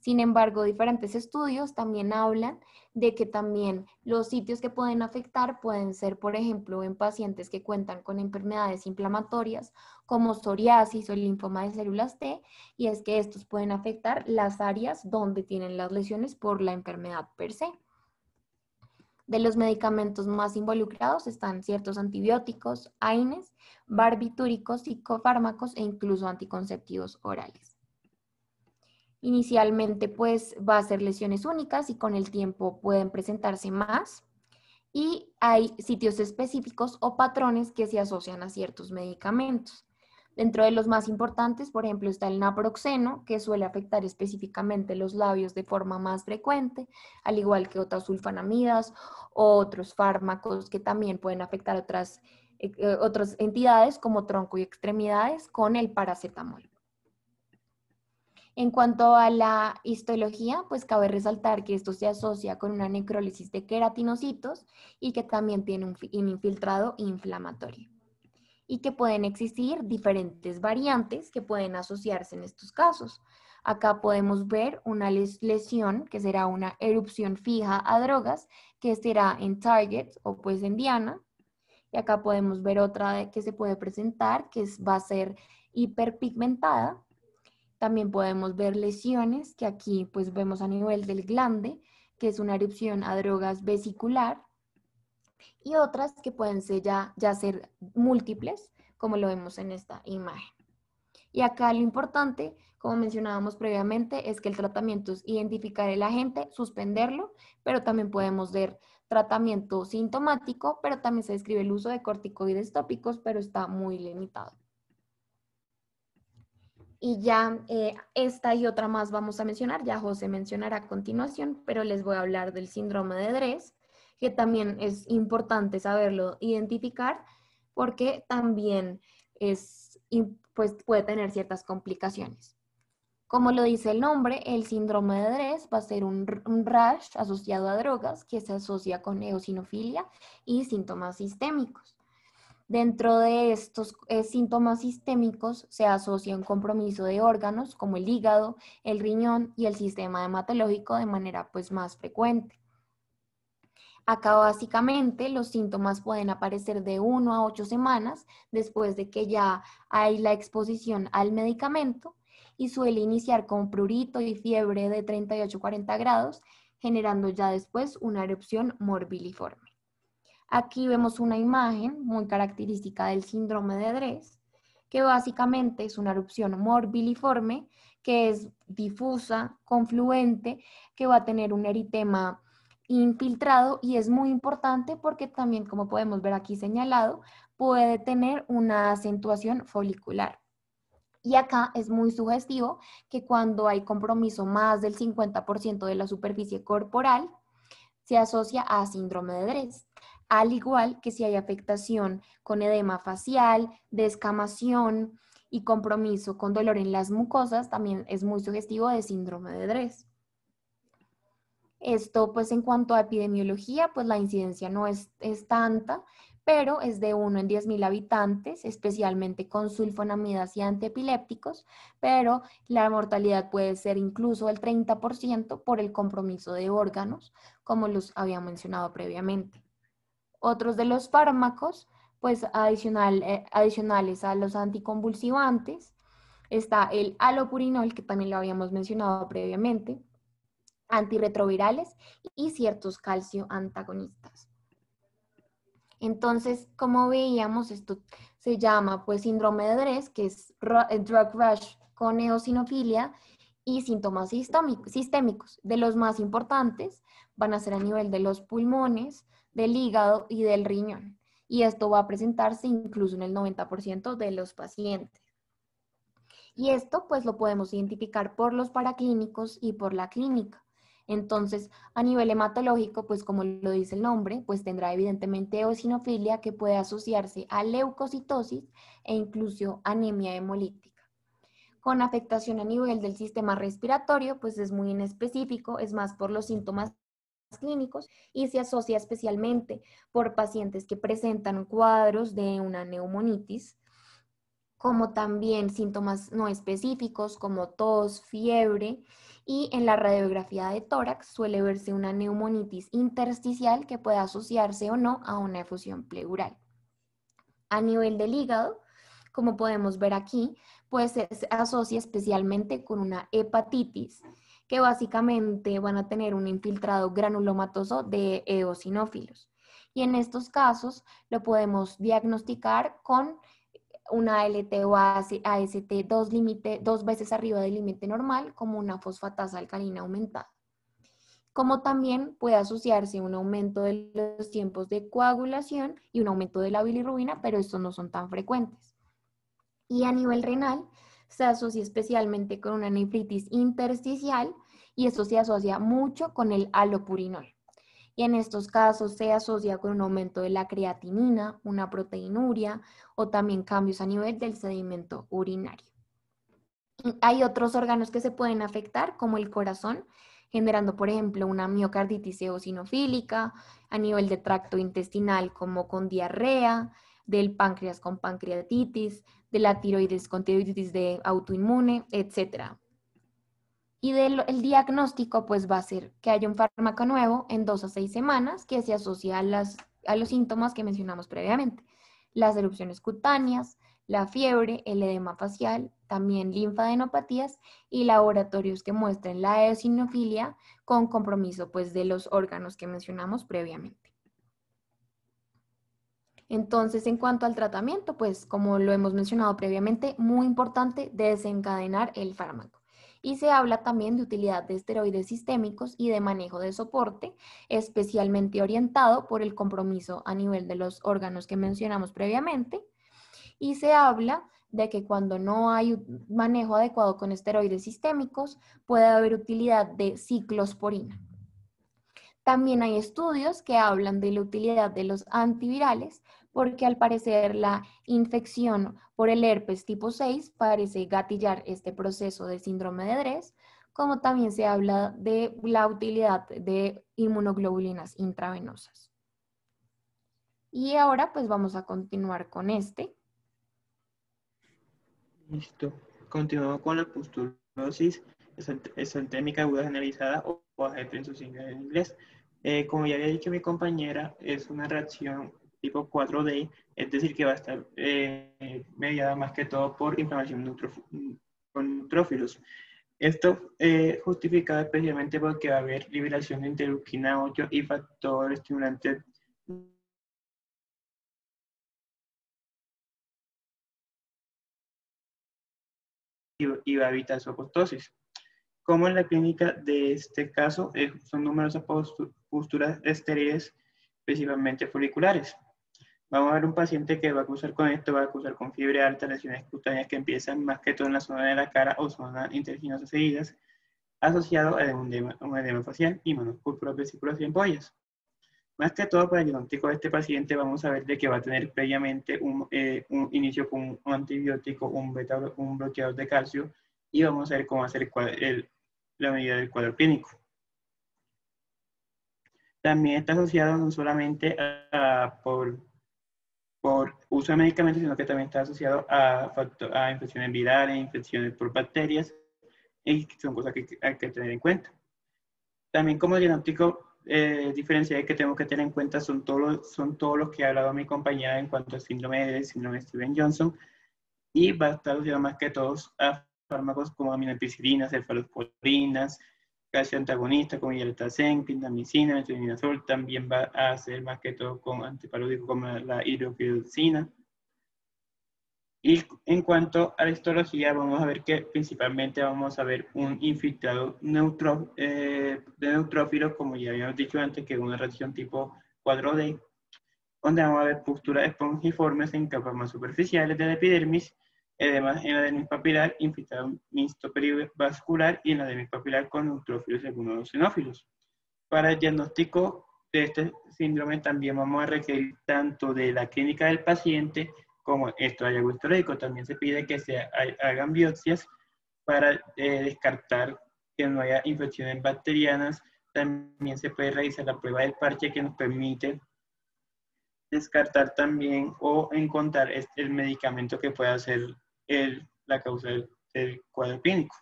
Sin embargo, diferentes estudios también hablan de que también los sitios que pueden afectar pueden ser, por ejemplo, en pacientes que cuentan con enfermedades inflamatorias como psoriasis o linfoma de células T, y es que estos pueden afectar las áreas donde tienen las lesiones por la enfermedad per se. De los medicamentos más involucrados están ciertos antibióticos, AINES, barbitúricos, psicofármacos e incluso anticonceptivos orales. Inicialmente pues va a ser lesiones únicas y con el tiempo pueden presentarse más, y hay sitios específicos o patrones que se asocian a ciertos medicamentos. Dentro de los más importantes, por ejemplo, está el naproxeno, que suele afectar específicamente los labios de forma más frecuente, al igual que otras sulfonamidas o otros fármacos que también pueden afectar otras entidades como tronco y extremidades con el paracetamol. En cuanto a la histología, pues cabe resaltar que esto se asocia con una necrólisis de queratinocitos y que también tiene un infiltrado inflamatorio, y que pueden existir diferentes variantes que pueden asociarse en estos casos. Acá podemos ver una lesión que será una erupción fija a drogas, que será en target o pues en diana. Y acá podemos ver otra que se puede presentar, que va a ser hiperpigmentada. También podemos ver lesiones que aquí pues vemos a nivel del glande, que es una erupción a drogas vesicular, y otras que pueden ser ya ser múltiples, como lo vemos en esta imagen. Y acá lo importante, como mencionábamos previamente, es que el tratamiento es identificar el agente, suspenderlo, pero también podemos ver tratamiento sintomático, pero también se describe el uso de corticoides tópicos, pero está muy limitado. Y ya esta y otra más vamos a mencionar, ya José mencionará a continuación, pero les voy a hablar del síndrome de Dres, que también es importante saberlo identificar porque también pues puede tener ciertas complicaciones. Como lo dice el nombre, el síndrome de Dres va a ser un rash asociado a drogas que se asocia con eosinofilia y síntomas sistémicos. Dentro de estos síntomas sistémicos se asocia un compromiso de órganos como el hígado, el riñón y el sistema hematológico de manera pues más frecuente. Acá básicamente los síntomas pueden aparecer de 1 a 8 semanas después de que ya hay la exposición al medicamento, y suele iniciar con prurito y fiebre de 38 a 40 grados, generando ya después una erupción morbiliforme. Aquí vemos una imagen muy característica del síndrome de Dres, que básicamente es una erupción morbiliforme, que es difusa, confluente, que va a tener un eritema infiltrado, y es muy importante porque también, como podemos ver aquí señalado, puede tener una acentuación folicular. Y acá es muy sugestivo que cuando hay compromiso más del 50% de la superficie corporal, se asocia a síndrome de Dres, al igual que si hay afectación con edema facial, descamación y compromiso con dolor en las mucosas, también es muy sugestivo de síndrome de Dres. Esto, pues en cuanto a epidemiología, pues la incidencia no es tanta, pero es de 1 en 10.000 habitantes, especialmente con sulfonamidas y antiepilépticos, pero la mortalidad puede ser incluso el 30% por el compromiso de órganos, como los había mencionado previamente. Otros de los fármacos, pues adicionales a los anticonvulsivantes, está el halopurinol, que también lo habíamos mencionado previamente, antirretrovirales y ciertos calcio antagonistas. Entonces, como veíamos, esto se llama pues síndrome de Dres, que es drug rush con eosinofilia y síntomas sistémicos. De los más importantes van a ser a nivel de los pulmones, del hígado y del riñón. Y esto va a presentarse incluso en el 90% de los pacientes. Y esto pues lo podemos identificar por los paraclínicos y por la clínica. Entonces, a nivel hematológico, pues como lo dice el nombre, pues tendrá evidentemente eosinofilia, que puede asociarse a leucocitosis e incluso anemia hemolítica. Con afectación a nivel del sistema respiratorio, pues es muy inespecífico, es más por los síntomas clínicos, y se asocia especialmente por pacientes que presentan cuadros de una neumonitis como también síntomas no específicos como tos, fiebre, y en la radiografía de tórax suele verse una neumonitis intersticial que puede asociarse o no a una efusión pleural. A nivel del hígado, como podemos ver aquí, pues se asocia especialmente con una hepatitis, que básicamente van a tener un infiltrado granulomatoso de eosinófilos. Y en estos casos lo podemos diagnosticar con una ALT o AST dos veces arriba del límite normal, como una fosfatasa alcalina aumentada. Como también puede asociarse un aumento de los tiempos de coagulación y un aumento de la bilirrubina, pero estos no son tan frecuentes. Y a nivel renal, se asocia especialmente con una nefritis intersticial y esto se asocia mucho con el alopurinol. Y en estos casos se asocia con un aumento de la creatinina, una proteinuria o también cambios a nivel del sedimento urinario. Hay otros órganos que se pueden afectar, como el corazón, generando, por ejemplo, una miocarditis eosinofílica, a nivel de tracto intestinal, como con diarrea, del páncreas con pancreatitis, de la tiroides con tiroiditis de autoinmune, etc. Y el diagnóstico, pues, va a ser que haya un fármaco nuevo en 2 a 6 semanas que se asocia a los síntomas que mencionamos previamente. Las erupciones cutáneas, la fiebre, el edema facial, también linfadenopatías y laboratorios que muestren la eosinofilia con compromiso, pues, de los órganos que mencionamos previamente. Entonces, en cuanto al tratamiento, pues, como lo hemos mencionado previamente, muy importante desencadenar el fármaco. Y se habla también de utilidad de esteroides sistémicos y de manejo de soporte, especialmente orientado por el compromiso a nivel de los órganos que mencionamos previamente. Y se habla de que cuando no hay un manejo adecuado con esteroides sistémicos, puede haber utilidad de ciclosporina. También hay estudios que hablan de la utilidad de los antivirales, porque al parecer la infección por el herpes tipo 6 parece gatillar este proceso de síndrome de Dres, como también se habla de la utilidad de inmunoglobulinas intravenosas. Y ahora pues vamos a continuar con este. Listo. Continuamos con la pustulosis exantémica aguda generalizada o AGT en sus siglas en inglés. Como ya había dicho mi compañera, es una reacción tipo 4D, es decir, que va a estar mediada más que todo por inflamación con neutrófilos. Esto justificado especialmente porque va a haber liberación de interleuquina 8 y factor estimulante y va a evitar su apoptosis. Como en la clínica de este caso son numerosas posturas estériles, principalmente foliculares. Vamos a ver un paciente que va a cursar con esto, va a cursar con fiebre alta, lesiones cutáneas que empiezan más que todo en la zona de la cara o zona interginosas seguidas, asociado a un edema facial y manos púrpuras, vesículas y ampollas. Más que todo para el diagnóstico de este paciente vamos a ver de que va a tener previamente un inicio con un antibiótico, un bloqueador de calcio y vamos a ver cómo hacer la medida del cuadro clínico. También está asociado no solamente por uso de medicamentos, sino que también está asociado a infecciones virales, infecciones por bacterias, y son cosas que hay que tener en cuenta. También como diagnóstico diferencial que tenemos que tener en cuenta son todos los que ha hablado mi compañera en cuanto al síndrome de Stevens-Johnson, y va a estar asociado más que todos a fármacos como aminopicilinas, cefalosporinas, calcio antagonista como hidratazen, clindamicina, metronidazol. También va a ser más que todo con antipalúdicos como la hidroxicloroquina. Y en cuanto a la histología, vamos a ver que principalmente vamos a ver un infiltrado de neutrófilos, como ya habíamos dicho antes, que es una reacción tipo 4D, donde vamos a ver posturas espongiformes en capas más superficiales de la epidermis, además en la dermis papilar, infiltrado mixto perivascular y en la dermis papilar con neutrófilos y algunos eosinófilos. Para el diagnóstico de este síndrome también vamos a requerir tanto de la clínica del paciente como esto hallazgo histológico. También se pide que se hagan biopsias para descartar que no haya infecciones bacterianas. También se puede realizar la prueba del parche que nos permite descartar también o encontrar el medicamento que pueda ser la causa del cuadro clínico.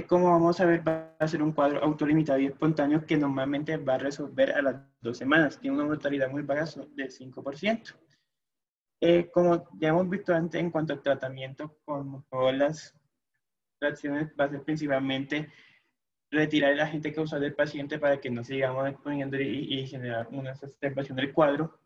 Como vamos a ver, va a ser un cuadro autolimitado y espontáneo que normalmente va a resolver a las 2 semanas. Tiene una mortalidad muy baja del 5%. Como ya hemos visto antes, en cuanto al tratamiento, con todas las reacciones, va a ser principalmente retirar el agente causal del paciente para que no sigamos exponiendo y generar una exacerbación del cuadro.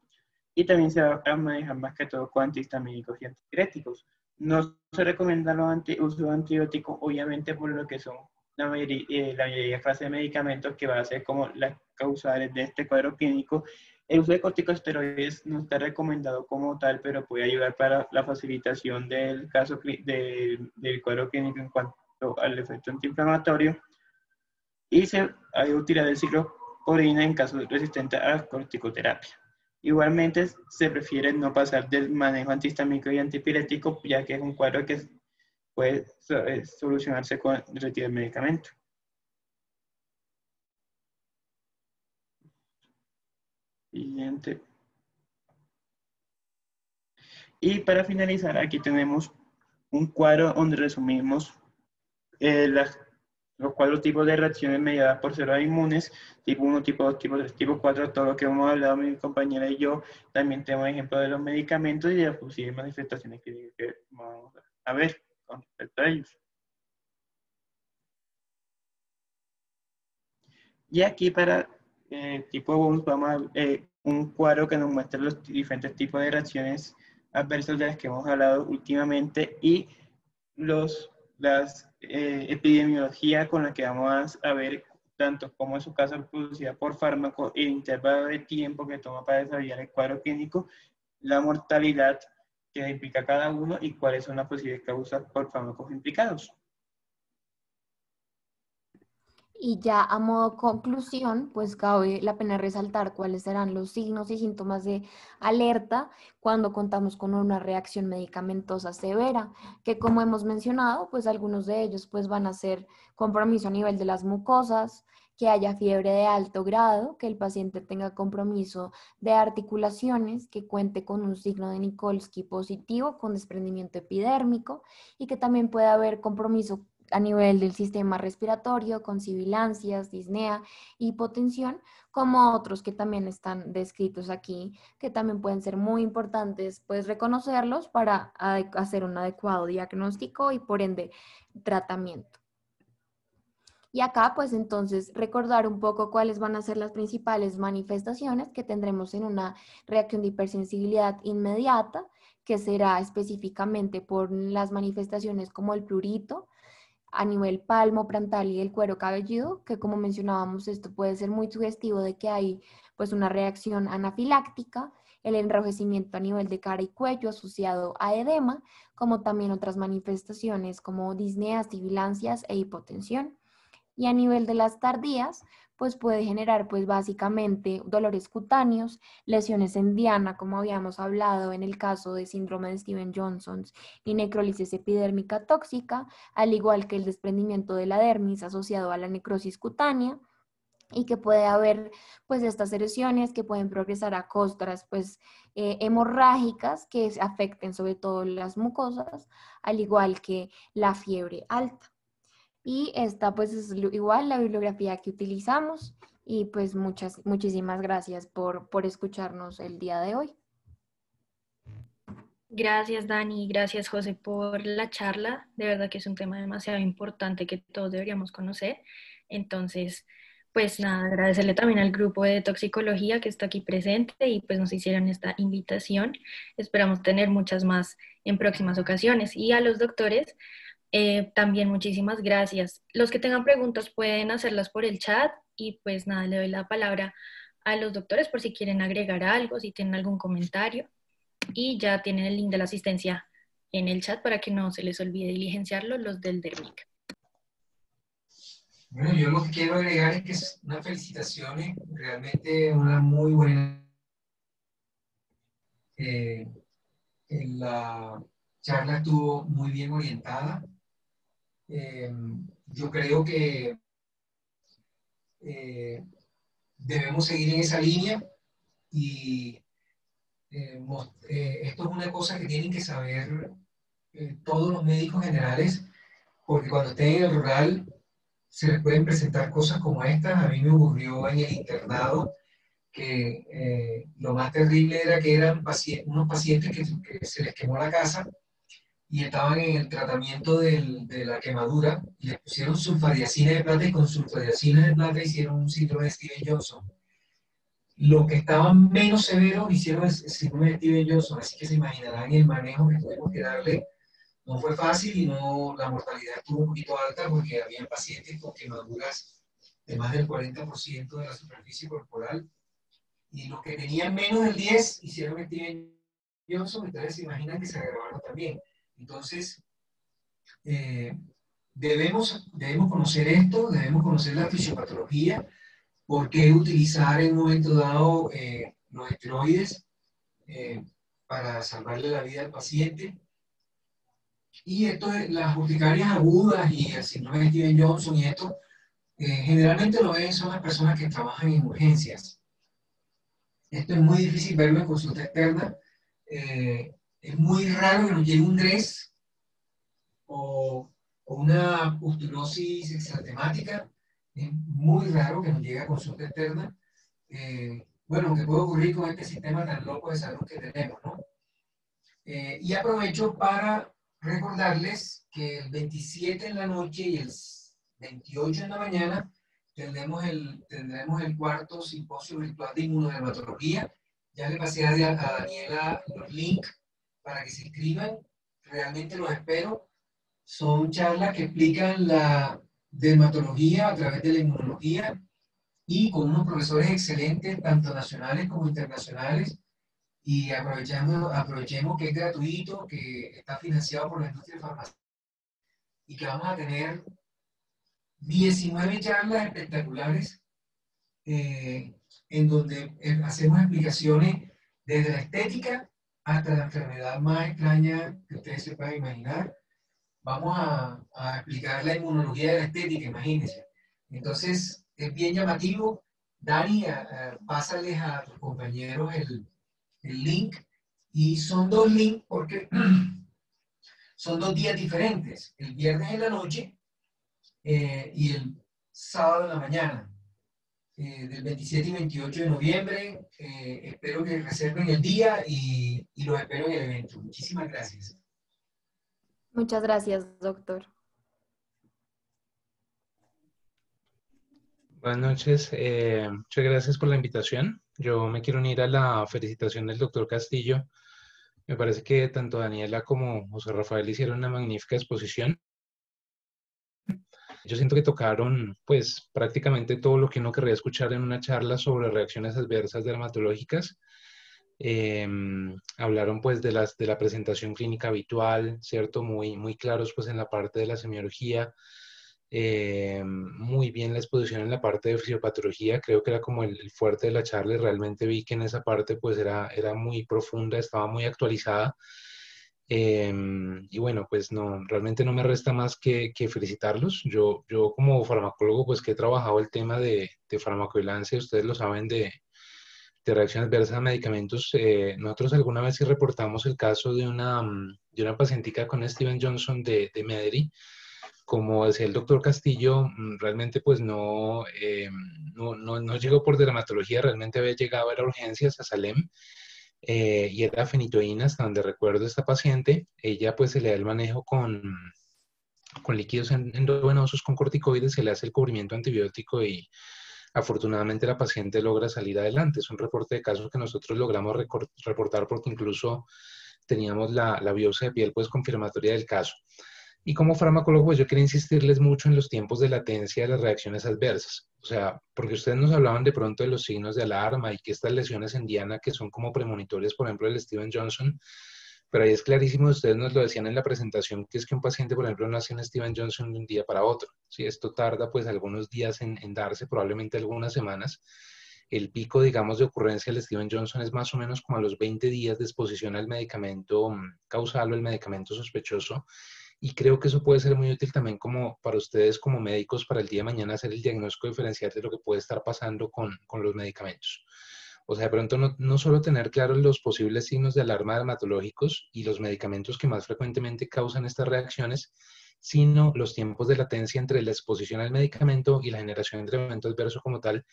Y también se va a manejar más que todo con antihistamínicos y antipiréticos. No se recomienda el uso de antibióticos, obviamente, por lo que son la mayoría de clases de medicamentos que va a ser como las causales de este cuadro clínico. El uso de corticosteroides no está recomendado como tal, pero puede ayudar para la facilitación del del cuadro clínico en cuanto al efecto antiinflamatorio. Y se ha de utilizar el ciclosporina en casos resistentes a la corticoterapia. Igualmente, se prefiere no pasar del manejo antihistamínico y antipirético, ya que es un cuadro que puede solucionarse con el retiro del medicamento. Siguiente. Y para finalizar, aquí tenemos un cuadro donde resumimos los 4 tipos de reacciones mediadas por células inmunes, tipo 1, tipo 2, tipo 3, tipo 4, todo lo que hemos hablado mi compañera y yo. También tenemos ejemplos de los medicamentos y de las posibles manifestaciones que vamos a ver con respecto a ellos. Y aquí para tipo bonus vamos a un cuadro que nos muestra los diferentes tipos de reacciones adversas de las que hemos hablado últimamente y las epidemiología con la que vamos a ver tanto como en su caso producida por fármaco, el intervalo de tiempo que toma para desarrollar el cuadro clínico, la mortalidad que implica cada uno y cuáles son las posibles causas por fármacos implicados. Y ya a modo conclusión, pues cabe la pena resaltar cuáles serán los signos y síntomas de alerta cuando contamos con una reacción medicamentosa severa, que como hemos mencionado, pues algunos de ellos pues van a ser compromiso a nivel de las mucosas, que haya fiebre de alto grado, que el paciente tenga compromiso de articulaciones, que cuente con un signo de Nikolsky positivo con desprendimiento epidérmico y que también pueda haber compromiso a nivel del sistema respiratorio, con sibilancias, disnea, hipotensión, como otros que también están descritos aquí, que también pueden ser muy importantes, pues reconocerlos para hacer un adecuado diagnóstico y por ende tratamiento. Y acá, pues entonces, recordar un poco cuáles van a ser las principales manifestaciones que tendremos en una reacción de hipersensibilidad inmediata, que será específicamente por las manifestaciones como el prurito, a nivel palmo, frontal y el cuero cabelludo, que como mencionábamos, esto puede ser muy sugestivo de que hay pues una reacción anafiláctica, el enrojecimiento a nivel de cara y cuello asociado a edema, como también otras manifestaciones como disneas, sibilancias e hipotensión. Y a nivel de las tardías, pues puede generar pues básicamente dolores cutáneos, lesiones en diana, como habíamos hablado en el caso de síndrome de Stevens-Johnson y necrólisis epidérmica tóxica, al igual que el desprendimiento de la dermis asociado a la necrosis cutánea y que puede haber pues estas erosiones que pueden progresar a costras pues hemorrágicas que afecten sobre todo las mucosas, al igual que la fiebre alta. Y esta pues es igual la bibliografía que utilizamos y pues muchísimas gracias por escucharnos el día de hoy. Gracias Dani, gracias José por la charla. De verdad que es un tema demasiado importante que todos deberíamos conocer. Entonces, pues nada, agradecerle también al grupo de toxicología que está aquí presente y pues nos hicieron esta invitación. Esperamos tener muchas más en próximas ocasiones. Y a los doctores, también muchísimas gracias. Los que tengan preguntas pueden hacerlas por el chat y pues nada, le doy la palabra a los doctores por si quieren agregar algo, si tienen algún comentario y ya tienen el link de la asistencia en el chat para que no se les olvide diligenciarlo los del DERMIC. Bueno, yo lo que quiero agregar es que es una felicitación, realmente una muy buena. La charla estuvo muy bien orientada. Yo creo que debemos seguir en esa línea y esto es una cosa que tienen que saber todos los médicos generales, porque cuando estén en el rural se les pueden presentar cosas como estas. A mí me ocurrió en el internado que lo más terrible era que eran unos pacientes que se les quemó la casa y estaban en el tratamiento de la quemadura y les pusieron sulfadiacina de plata, y con sulfadiacina de plata hicieron un síndrome de Steven-Johnson. Los que estaban menos severos hicieron el síndrome de Steven-Johnson, así que se imaginarán el manejo que tuvimos que darle. No fue fácil y la mortalidad estuvo un poquito alta porque había pacientes con quemaduras de más del 40% de la superficie corporal, y los que tenían menos del 10 hicieron el Steven-Johnson. Ustedes se imaginan que se agravaron también. Entonces, debemos conocer esto, debemos conocer la fisiopatología, por qué utilizar en un momento dado los esteroides para salvarle la vida al paciente. Y esto es las urticarias agudas y el síndrome de Steven-Johnson, y esto generalmente lo ven son las personas que trabajan en urgencias. Esto es muy difícil verlo en consulta externa. Es muy raro que nos llegue un DRES o una pustulosis exantemática. Es muy raro que nos llegue a consulta externa. Bueno, que puede ocurrir con este sistema tan loco de salud que tenemos, ¿no? Y aprovecho para recordarles que el 27 en la noche y el 28 en la mañana tendremos el cuarto simposio virtual de inmunodermatología. Ya le pasé a Daniela los links para que se inscriban. Realmente los espero. Son charlas que explican la dermatología a través de la inmunología y con unos profesores excelentes, tanto nacionales como internacionales. Y aprovechemos que es gratuito, que está financiado por la industria farmacéutica, y que vamos a tener 19 charlas espectaculares en donde hacemos explicaciones desde la estética hasta la enfermedad más extraña que ustedes se puedan imaginar. Vamos a explicar la inmunología de la estética, imagínense. Entonces, es bien llamativo. Dani, pásales a tus compañeros el link, y son dos links porque son 2 días diferentes, el viernes en la noche y el sábado en la mañana, del 27 y 28 de noviembre. Espero que reserven el día y los espero en el evento. Muchísimas gracias. Muchas gracias, doctor. Buenas noches, muchas gracias por la invitación. Yo me quiero unir a la felicitación del doctor Castillo. Me parece que tanto Daniela como José Rafael hicieron una magnífica exposición. Yo siento que tocaron pues prácticamente todo lo que uno querría escuchar en una charla sobre reacciones adversas dermatológicas. Hablaron pues de la presentación clínica habitual, ¿cierto? Muy claros pues en la parte de la semiología. Muy bien la exposición en la parte de fisiopatología. Creo que era como el fuerte de la charla, y realmente vi que en esa parte pues era muy profunda, estaba muy actualizada. Y bueno, pues no, realmente no me resta más que felicitarlos. Yo como farmacólogo, pues que he trabajado el tema de farmacovigilancia, ustedes lo saben, de reacciones adversas a medicamentos. Nosotros alguna vez sí reportamos el caso de una pacientica con Steven-Johnson de Medellín. Como decía el doctor Castillo, realmente pues no llegó por dermatología, realmente había llegado a urgencias, a Salem. Y era fenitoína, hasta donde recuerdo esta paciente. Ella pues se le da el manejo con líquidos endovenosos, con corticoides, se le hace el cubrimiento antibiótico y afortunadamente la paciente logra salir adelante. Es un reporte de casos que nosotros logramos reportar porque incluso teníamos la biopsia de piel pues confirmatoria del caso. Y como farmacólogo, pues yo quería insistirles mucho en los tiempos de latencia de las reacciones adversas. O sea, porque ustedes nos hablaban de pronto de los signos de alarma y que estas lesiones en diana que son como premonitorias, por ejemplo, del Steven-Johnson, pero ahí es clarísimo, ustedes nos lo decían en la presentación, que es que un paciente, por ejemplo, nace en Steven-Johnson de un día para otro. Si esto tarda pues algunos días en darse, probablemente algunas semanas. El pico, digamos, de ocurrencia del Steven-Johnson es más o menos como a los 20 días de exposición al medicamento causal o el medicamento sospechoso. Y creo que eso puede ser muy útil también como para ustedes como médicos para el día de mañana hacer el diagnóstico diferencial de lo que puede estar pasando con los medicamentos. O sea, de pronto no solo tener claros los posibles signos de alarma dermatológicos y los medicamentos que más frecuentemente causan estas reacciones, sino los tiempos de latencia entre la exposición al medicamento y la generación de evento adverso como tal,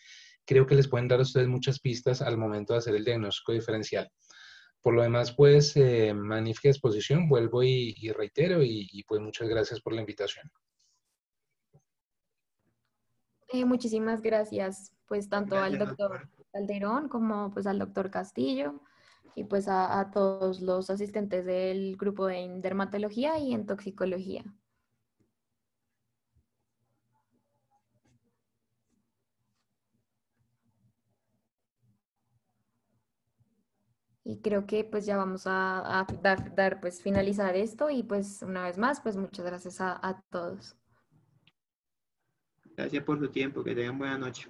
creo que les pueden dar a ustedes muchas pistas al momento de hacer el diagnóstico diferencial. Por lo demás, pues, magnífica exposición, vuelvo y reitero, y pues muchas gracias por la invitación. Muchísimas gracias, pues tanto al Gracias, doctor doctor. Calderón como pues al doctor Castillo y pues a todos los asistentes del grupo en dermatología y en toxicología. Y creo que pues ya vamos a dar pues finalizar esto y pues una vez más pues muchas gracias a todos. Gracias por su tiempo. Que tengan buena noche.